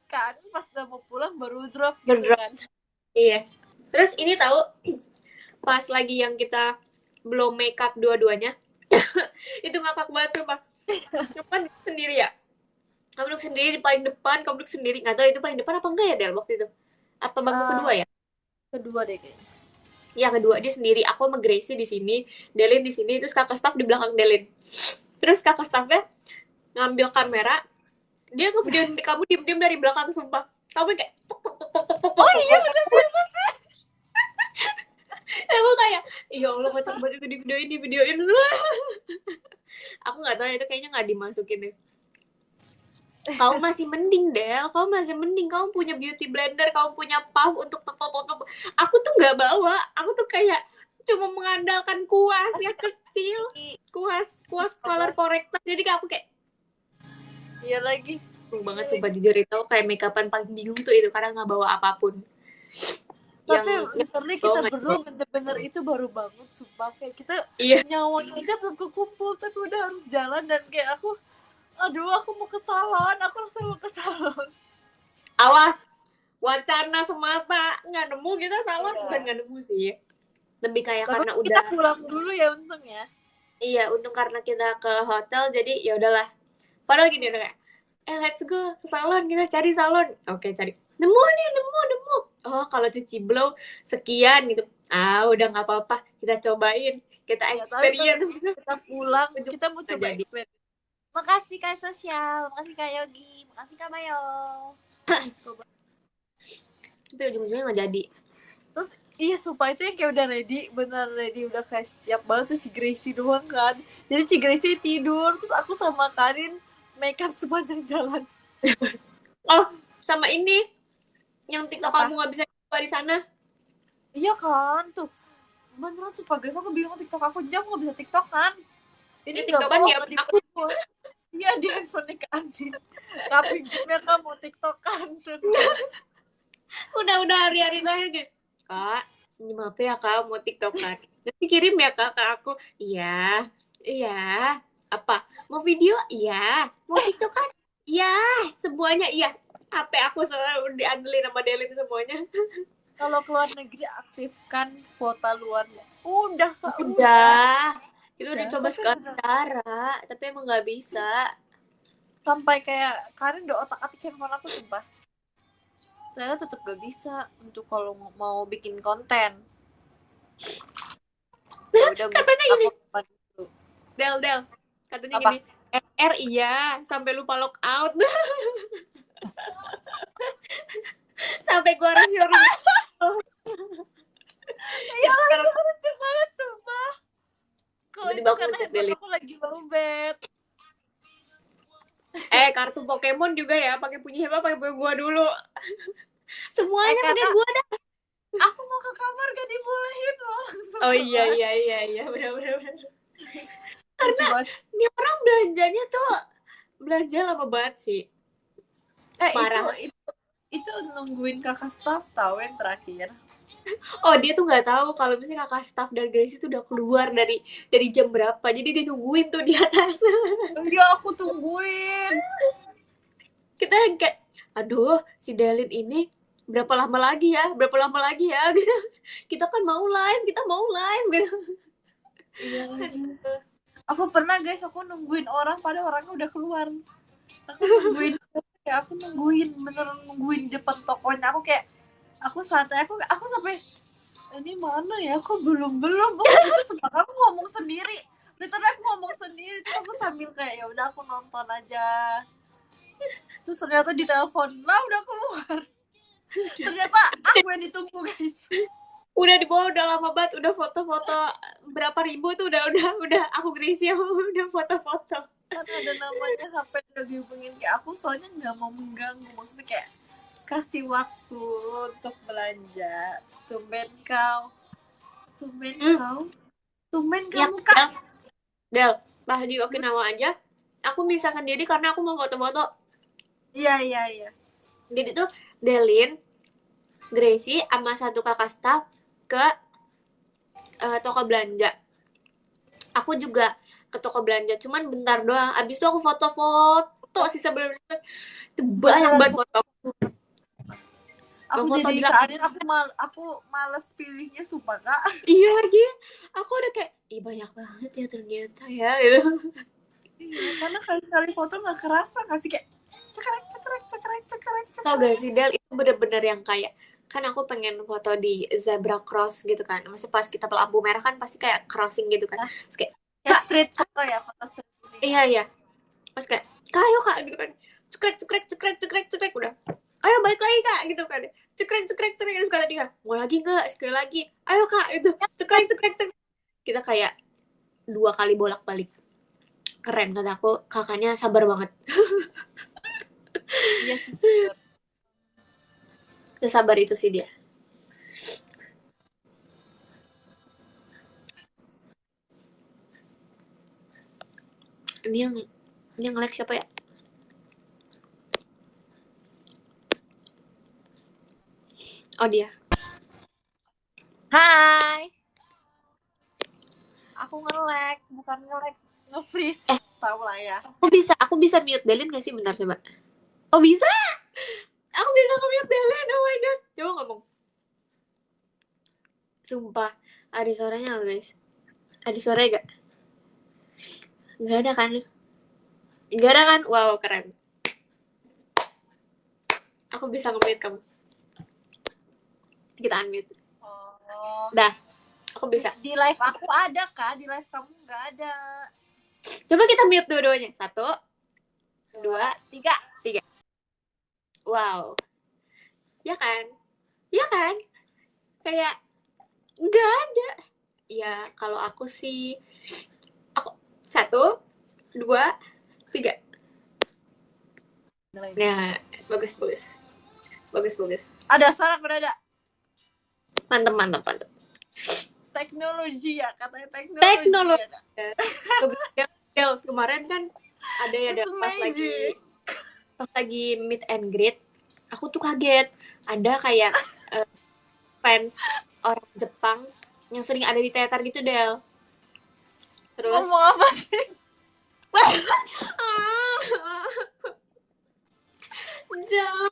Kak Anin pas udah mau pulang baru drop gitu Berdrop. kan. Iya. Terus ini tahu pas lagi yang kita belum make up dua-duanya. Itu ngakak banget sumpah. Kamu kan sendiri ya? Kamu duduk sendiri di paling depan, kamu duduk sendiri. Nggak tahu itu paling depan apa enggak ya, Del, waktu itu? Apa bangku kedua ya? Kedua deh kayaknya. Ya, kedua dia sendiri. Aku sama Gracie di sini, Delin di sini, terus kakak staff di belakang Delin. Terus kakak staffnya ngambil kamera, dia ngevideoin kamu diem-diem dari belakang, sumpah. Kamu kayak oh iya bener-bener. Aku kayak, ya Allah kocak banget itu di videoin semua. Aku nggak tahu itu kayaknya nggak dimasukin deh. Kamu masih mending, Del. Kamu masih mending. Kamu punya beauty blender, kamu punya puff untuk pop. Aku tuh nggak bawa. Aku tuh kayak cuma mengandalkan kuas yang kecil, kuas color corrector. Jadi aku kayak Iya lagi. bingung banget coba jujur itu kayak make upan paling bingung tuh itu karena nggak bawa apapun. Tapi Yang literally kita bawa berdua bener-bener itu baru banget, sumpah. Kayak kita iya. nyawa kita belum kekumpul, tapi udah harus jalan. Dan kayak aku, aduh aku mau ke salon, aku langsung mau ke salon. Alah, wacana semata nggak nemu kita salon bukan nggak nemu sih. Lebih kayak Tapi karena kita udah pulang dulu ya untung ya. iya untung karena kita ke hotel jadi ya udahlah. Padahal gini udah kayak let's go ke salon, kita cari salon. Oke, cari. Nemu. Oh, kalau cuci blow sekian gitu. Udah nggak apa-apa. Kita cobain. Kita Ya, tapi experience. kita pulang, kita mau coba jadi. experience. Makasih Kak Sosial, makasih Kak Yogi, makasih Kak Mayo. Tapi ujung-ujungnya nggak jadi. Terus iya sumpah itu yang kayak udah ready, bener ready, udah kayak siap banget tuh si Gracie doang kan. Jadi si Gracie tidur, terus aku sama Karin make up sepanjang jalan. Oh, sama ini yang TikTok Apa? kamu nggak bisa keluar di sana. Iya kan, tuh beneran sumpah guys, aku bingung TikTok aku, jadi aku nggak bisa TikTok kan. Ini Ya, nggak TikTokan bawa dia di aku. Iya di handphone Kak Andin. Kak pinjamnya kamu TikTokan. Udah hari-hari terakhir gitu. Kak, ini maaf ya Kak, mau TikTokan. Nanti kirim ya Kak ke aku. Iya. Apa? Mau video? Iya. Mau TikTokan? Iya. Semuanya iya. HP aku selalu diandelin sama Delin semuanya. Kalau keluar negeri aktifkan kuota luarnya. Udah Kak, Udah. Itu udah coba Tapi sekarang, tapi emang nggak bisa. Sampai kayak Karin udah otak-atik handphone aku sumpah. Saya tetap gak bisa untuk kalau mau bikin konten. Udah Katanya gini. dulu. Del. Katanya Apa? gini. R iya, sampai lupa log out. Sampai gua harus nyuruh. Iya lagi lucu banget sumpah. Kalau itu Tiba-tiba aku karena ngechat handphone Delin. aku lagi lowbat. Kartu Pokemon juga ya, pakai punya siapa? Pakai punya gua dulu. Semuanya pakai Kakak, gua dah. aku mau ke kamar gak dibolehin loh. Oh iya, benar. Karena Karena ini orang belanjanya tuh belanja lama banget sih. Parah. itu nungguin kakak staff tahu yang terakhir. Oh, dia tuh nggak tahu kalau misalnya kakak staff dan Gracie tuh udah keluar dari jam berapa. Jadi dia nungguin tuh di atas. Iya aku tungguin. Kita kayak, aduh, si Delin ini berapa lama lagi ya? Gitu. Kita kan mau live gitu. Iya. Aku pernah guys, aku nungguin orang pada orangnya udah keluar. Aku nungguin bener nungguin di depan tokonya. Aku kayak aku santai, aku sampai ini mana ya, kok belum itu sumpah aku ngomong sendiri, literally aku ngomong sendiri, terus aku sambil kayak ya udah aku nonton aja, terus ternyata di telepon lah udah keluar, ternyata aku yang ditunggu guys. Udah di bawah udah lama banget, udah foto-foto berapa ribu tuh udah aku Gracia udah foto-foto. Kan ada namanya HP udah dihubungin kayak aku, soalnya nggak mau mengganggu, maksudnya kayak kasih waktu untuk belanja. Tumben kau, tumben Ya, kamu kak. Del, pas di Okinawa aja aku bisa sendiri karena aku mau foto-foto. Iya. Jadi tuh Delin, Gracie sama satu kakak staff ke toko belanja. Aku juga ke toko belanja, cuman bentar doang. Abis itu aku foto-foto sih sebenarnya. Banyak banget foto. Aku Foto jadi di keadaan aku males pilihnya sumpah kak. Iya lagi. Aku udah kayak, ih banyak banget ya ternyata ya gitu. Iya, karena kali-kali foto nggak kerasa nggak sih, kayak cekrek. Tau gak sih Del, itu bener-bener yang kayak, kan aku pengen foto di zebra cross gitu kan. Maksudnya pas kita lampu merah kan pasti kayak crossing gitu kan. Terus kayak, Ya street foto ya, foto street. iya. Pas kayak, kak ayo kak gitu kan. Cekrek udah. Ayo balik lagi kak gitu kan. Cekrek terus kata dia, mau lagi nggak? Sekali lagi. Ayo kak itu. Cekrek. Kita kayak 2 kali bolak-balik. Keren kata aku, kakaknya sabar banget. Iya sih. Sesabar itu sih dia. Ini yang like siapa ya? Oh dia. Hai. Aku nge-lag, bukan nge-lag, nge-freeze. Tahu lah ya. Aku bisa mute Delin gak sih? Bentar coba. Oh bisa? Aku bisa mute Delin, oh my god. Coba ngomong. Sumpah, ada suaranya gak guys? Ada suaranya gak? Gak ada kan? Gak ada kan? Wow, keren. Aku bisa nge-mute kamu. Kita unmute. Oh. Dah, aku bisa. Di live aku ada kak, di live kamu nggak ada. Coba kita mute dua-duanya. 1, 2, 3. Wow. Ya kan? Ya kan? Kayak nggak ada. Ya kalau aku sih, aku 1, 2, 3. Nah, bagus. Ada suara berada. Mantap. Teknologi ya, katanya teknologi. Teknologi. Ya, Del, kemarin kan ada ya It's Del, pas magic. lagi meet and greet, aku tuh kaget ada kayak fans orang Jepang yang sering ada di teater gitu Del. Terus Ngomong apa sih? Jahat.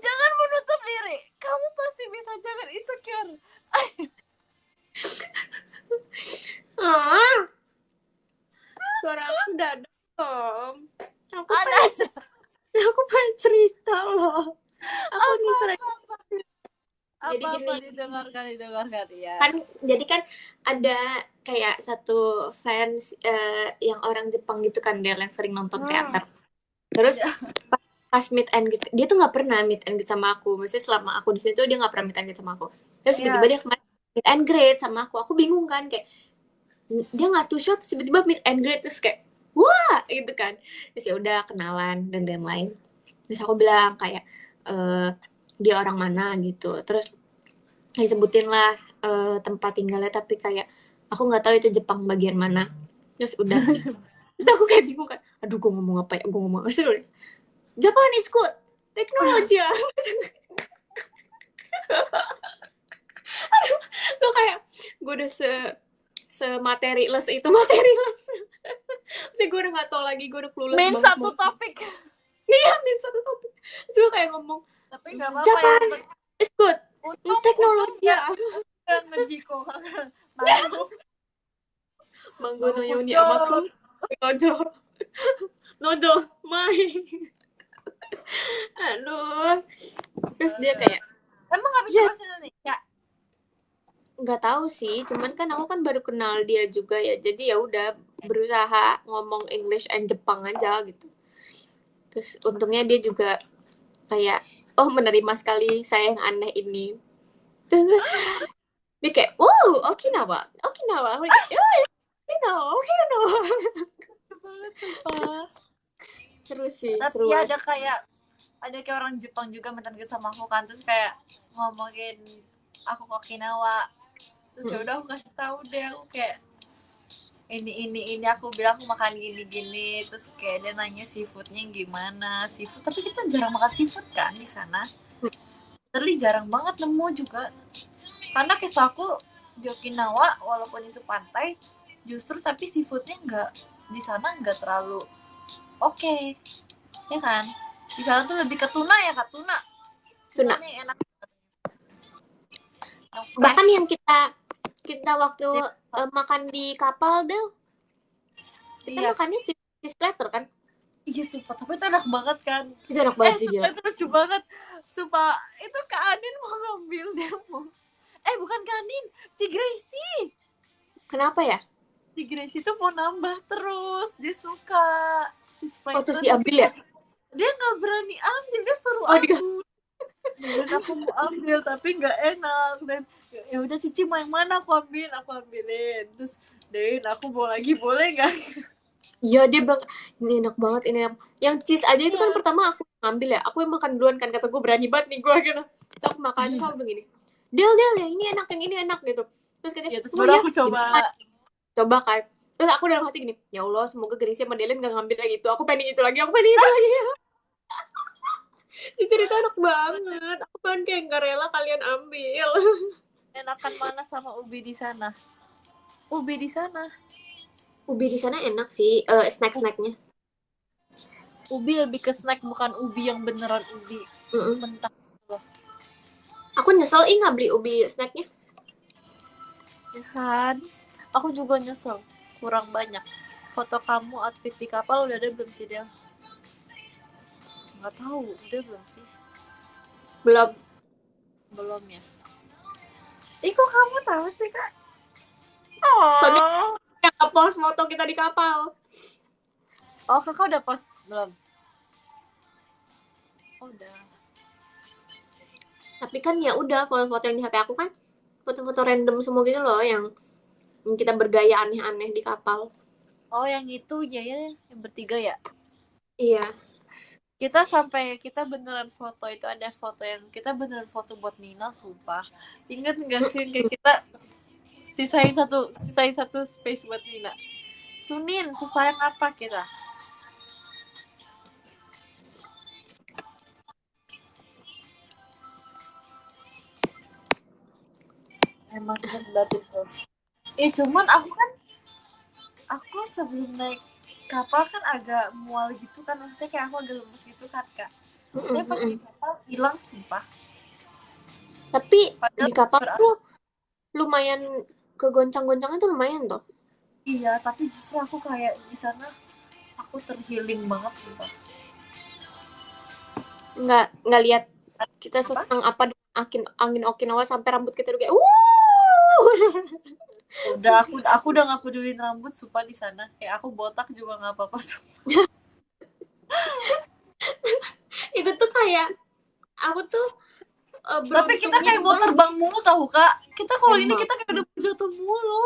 Jangan menutup diri. Kamu pasti bisa, jangan insecure. Suara aku udah ada Tom. Ada. Aku pengen cerita loh. Aku nih sering Jadi Apa gini. didengarkan ya. Jadi kan ada kayak satu fans yang orang Jepang gitu kan Del, yang sering nonton teater. Terus pas meet and greet, dia tuh nggak pernah meet and greet sama aku. Maksudnya selama aku di situ dia nggak pernah meet and greet sama aku. Terus tiba-tiba dia kemarin meet and greet sama aku. Aku bingung kan, kayak dia nggak two shot, tiba-tiba meet and greet, terus kayak wah gitu kan. Terus ya udah kenalan dan lain-lain. Terus aku bilang kayak dia orang mana gitu. Terus disebutin lah tempat tinggalnya, tapi kayak aku nggak tahu itu Jepang bagian mana. Terus udah terus aku kayak bingung kan, aduh gue ngomong apa ya, gue ngomong apa sih, Japanese good teknologi. Aduh, gue kayak gue udah materiless itu sih, gue udah nggak tahu lagi, gue udah clueless Main banget. satu topik. Iya, main satu topik. Terus gue kayak ngomong, Tapi nggak apa-apa Japan ya. is good Untung teknologi. nggak ngejiko. Manggo no yoni amaku. Nojo, Nojo, Mai. Aduh. Terus dia kayak, Emang nggak bisa ya bahasa Indonesia? nggak tahu sih, cuman kan aku kan baru kenal dia juga ya, jadi ya udah berusaha ngomong English and Jepang aja gitu. Terus untungnya dia juga kayak, oh menerima sekali saya yang aneh ini. Terus dia kayak, wow, Okinawa, Okinawa. Aku kayak, oh, Okinawa, Okinawa. Banget sumpah. Seru sih, Tapi seru ya banget. ada kayak orang Jepang juga mantan gue sama aku kan, terus kayak ngomongin aku ke Okinawa, terus ya udah aku kasih tahu deh, aku kayak ini aku bilang aku makan gini terus kayak dia nanya seafoodnya gimana, seafood tapi kita jarang makan seafood kan di sana, terli jarang banget nemu juga, karena kisah aku di Okinawa walaupun itu pantai justru tapi seafoodnya nggak di sana nggak terlalu oke, ya kan, di sana tuh lebih ke tuna ya kak, tuna Tuna. tunanya yang enak, yang Bahkan fresh. yang kita waktu Dia, makan di kapal deh, kita iya makannya cheese platter kan? iya sumpah tapi itu enak banget kan. Itu enak banget sih Sumpah gila. itu lucu banget, sumpah itu Kak Anin mau ngambil, dia mau, bukan Kak Anin, si Gracie, Kenapa ya? si Gracie tuh mau nambah terus, dia suka si Oh terus Splatter tapi diambil ya? dia nggak berani ambil, dia suruh Oh dia, dan aku mau ambil tapi nggak enak, dan ya udah Cici mau yang mana, aku ambilin, terus Dein aku mau lagi boleh nggak. iya dia bilang ini enak banget ini enak. Yang cheese aja itu kan Iya pertama aku ngambil ya. Aku yang makan duluan kan kata gue berani banget nih gue gitu. Terus aku makan terus aku bilang gini, Del Del yang ini enak gitu. Terus katanya, ya terus oh baru ya, aku coba. coba kan. Terus aku dalam hati gini, ya Allah semoga Gracie sama Delen gak ngambil yang itu. Aku pengen itu lagi, aku pengen itu lagi. Jujur itu enak banget. Aku pengen kayak gak rela kalian ambil. Enakan mana sama ubi di sana, ubi di sana Ubi di sana enak sih, snack-snacknya. ubi lebih ke snack, bukan ubi yang beneran ubi Mm-mm. mentah loh. Aku nyesel nggak beli ubi snacknya. Ya kan, aku juga nyesel kurang banyak. Foto kamu outfit di kapal udah ada belum sih Del? Nggak tahu udah belum sih, Belum. belum ya. Kok kamu tahu sih kak? Soalnya Oh, yang post foto kita di kapal. oh kakak udah post belum? Oh, udah. Tapi kan ya udah foto-foto yang di HP aku kan foto-foto random semua gitu loh yang kita bergaya aneh-aneh di kapal. Oh yang itu ya ya yang bertiga ya. Iya. Kita beneran foto, itu ada foto yang kita beneran foto buat Nina, sumpah. Ingat nggak sih kayak kita sisain satu space buat Nina. Tunin, sesayang apa kita? Emang inget banget itu. Cuman aku sebelum naik kapal kan agak mual gitu kan, maksudnya kayak aku agak lemes gitu kan kak. Tapi pas di kapal hilang sumpah. Tapi Padahal di kapal berarti tuh lumayan kegoncang-goncangnya tuh lumayan tuh. iya, tapi justru aku kayak di sana aku terhealing banget sumpah. Nggak lihat kita Apa? sesenang apa di angin Okinawa sampai rambut kita udah kayak wuh. Aku udah nggak pedulin rambut sumpah di sana, kayak aku botak juga nggak apa-apa sumpah. Itu tuh kayak aku tuh Tapi kita beruntungnya kayak mau banget. terbang mulu tahu kak, kita kalau ini Emang kita kayak udah jatuh mulu,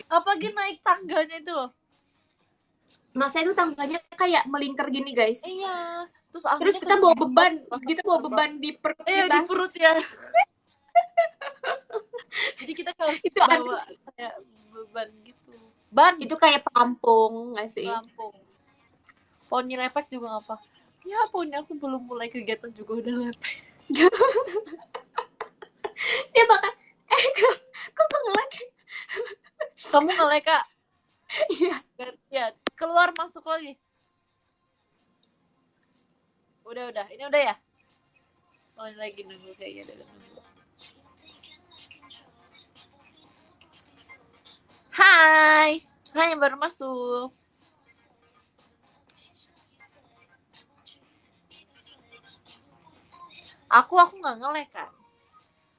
apalagi naik tangganya itu loh. masa itu tangganya kayak melingkar gini guys. Iya, terus Terus anginnya kita kenceng bawa banget. beban, kita bawa beban di perut Di kita. perut ya. Jadi kita harus Itu bawa kayak beban gitu, ban itu kayak pelampung nggak sih? Lampung. Poni lepek juga nggak apa ya, poni aku belum mulai kegiatan juga udah lepek. Dia bakal kok ngelak? Kamu ngelek kak? Iya. Ya, keluar masuk lagi. Udah ini udah ya. Oh ini lagi nunggu kayaknya udah nunggu. Hai yang baru masuk. Aku nggak nge-lag kan.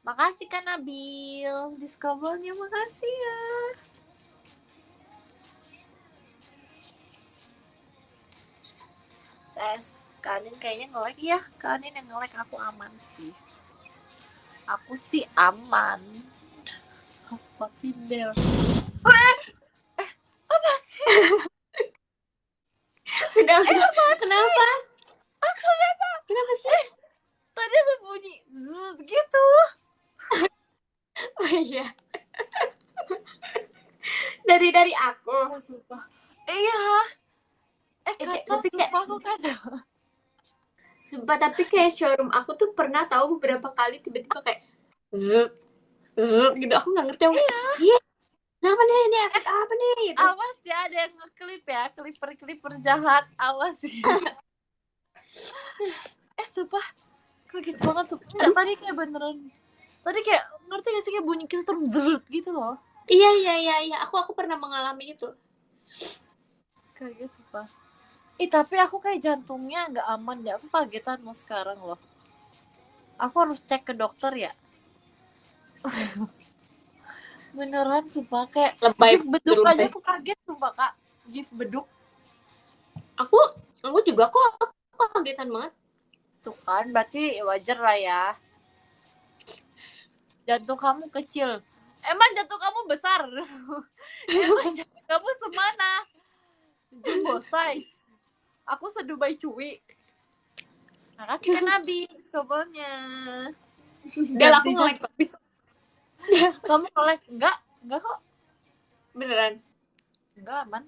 Makasih kan Nabil, discovernya makasih ya. Tes, Kanin kayaknya nge-lag ya. Kanin yang nge-lag, aku aman sih. Aku sih aman. Hotspot Tinder. Apa sih? Kenapa? Kenapa? Aku nggak tahu. Kenapa sih? Tadi ada bunyi zut gitu. Oh iya. Dari aku. Oh, sumpah. Iya. Kacau, tapi kayak sumpah aku kacau. sumpah, tapi kayak showroom aku tuh pernah tahu beberapa kali tiba-tiba kayak zut zut gitu. Aku nggak ngerti. Iya. Kenapa nih? Ini efek apa nih? Gitu. Awas ya, ada yang ngeklip ya, kliper jahat. Awas ya. Sumpah, kaget banget. Enggak, tadi kayak beneran. Tadi kayak, ngerti gak sih, kayak bunyi kristal zut gitu loh. Iya. Aku pernah mengalami itu. Kaget sumpah. Tapi aku kayak jantungnya nggak aman ya. Aku kagetan mau sekarang loh. Aku harus cek ke dokter ya. Beneran sumpah, kayak Lebay gif beduk betul, aja Teh. aku kaget sumpah Kak. Gif beduk. Aku juga kok kagetan banget. Tuh kan, berarti wajar lah ya. Jantung kamu kecil. Emang jantung kamu besar? Emang jantung kamu semana? Jumbo size. Aku sedubai cuy. Makasih kan Nabi discovernya. Udah aku nge-like kok. Kamu nge-like? Enggak kok. Beneran. Enggak, aman.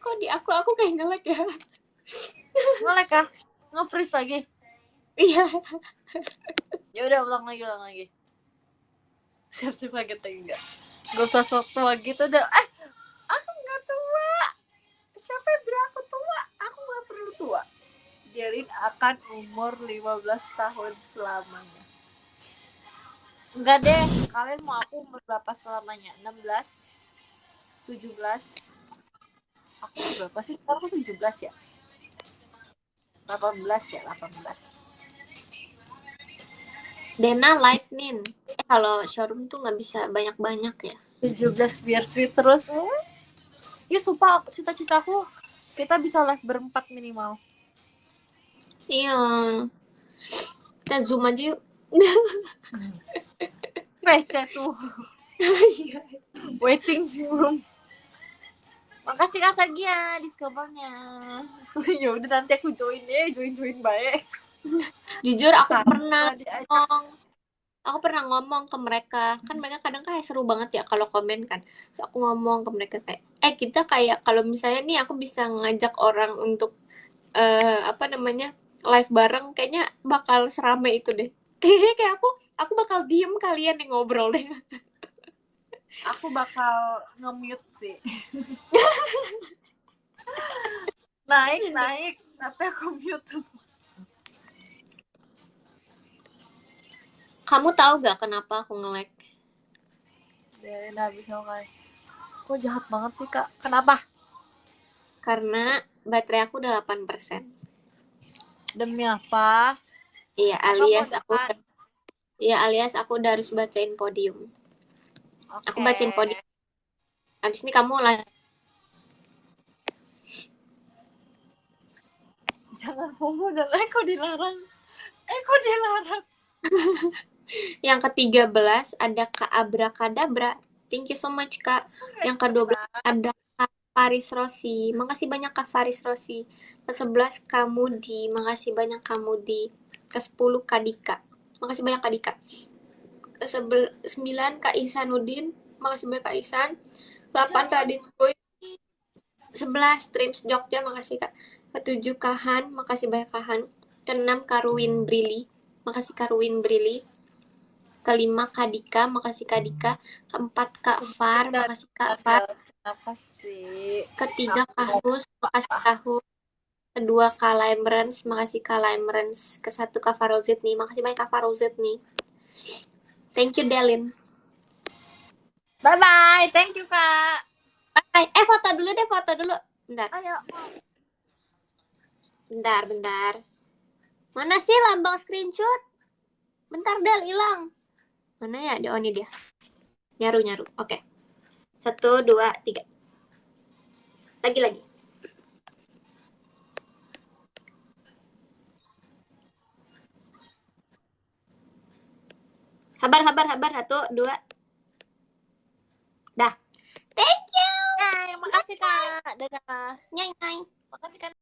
Kok di aku kayak nge-like ya? Nge-like kah? Nge-freeze lagi? Iya. Ya udah, ulang lagi. Siap-siap kaget lagi enggak? Gak usah sok tua gitu dah. Aku nggak tua. Siapa yang bilang aku tua? Aku nggak perlu tua. Diarin akan umur 15 tahun selamanya. Enggak deh, kalian mau aku umur berapa selamanya? 16? 17? Aku berapa sih? Sekarang aku 17 ya? 18 ya, 18. Dena live nin. Kalau showroom tuh nggak bisa banyak-banyak ya. 17 biar sweet terus. Ya sumpah, cita-citaku kita bisa live berempat minimal. Iya. Kita zoom aja yuk. PC tuh. Waiting room. Makasih Kak Sagia discovernya. Ya udah, nanti aku join baik. Jujur aku pernah ngomong ke mereka. Kan mereka kadang kayak seru banget ya kalau komen kan. Terus aku ngomong ke mereka kayak, kita kayak kalau misalnya nih aku bisa ngajak orang untuk live bareng, kayaknya bakal serame itu deh. Kayaknya kayak aku bakal diem, kalian yang ngobrol deh. Aku bakal nge-mute sih. naik, tapi aku mute. Kamu tahu gak kenapa aku nge-lag? Ya, habis kayak. Kok jahat banget sih Kak? Kenapa? Karena baterai aku udah 8%. Demi apa? Iya, alias aku udah harus bacain podium. Okay. Aku bacain podium. Abis ini kamu lagi. Jangan follow dan kok dilarang. Yang ke-13 ada Kak Abrakadabra. Thank you so much Kak. Yang ke-12 ada Kak Faris Rossi. Makasih banyak Kak Faris Rossi. Ke-11 Kamudi. Makasih banyak Kamudi. Ke-10 Kak Dika. Makasih banyak Kak Dika. Ke-9 Kak Ihsanuddin. Makasih banyak Kak Ihsan. 8 Radit Boy. 11 Trims Jogja. Makasih Kak. Ke-7 Kahan. Makasih banyak Kahan. Ke-6 Karwin Brili. Makasih Karwin Brili. Ke-5 Kak Dika, makasih Kak Dika. Ke-4 Kak Far, makasih Kak Far. Apa sih? Ke-3 Kak Hus, makasih Kak Hus. Ke-2 Kak Limerence, makasih Kak Limerence. Ke-1 Kak Farol Zetni, makasih banyak Kak Farol Zetni. Thank you Delin. Bye-bye, thank you Kak. Bye. Foto dulu. Bentar. Ayo. Bentar. Mana sih lambang screenshot? Bentar Del, hilang. Mana ya? Oh ini dia. Nyaru. Oke. 1, 2, 3. Lagi. Sabar. 1, 2. Dah. Thank you. Makasih Kak. Dadah. Nyai. Makasih Kak.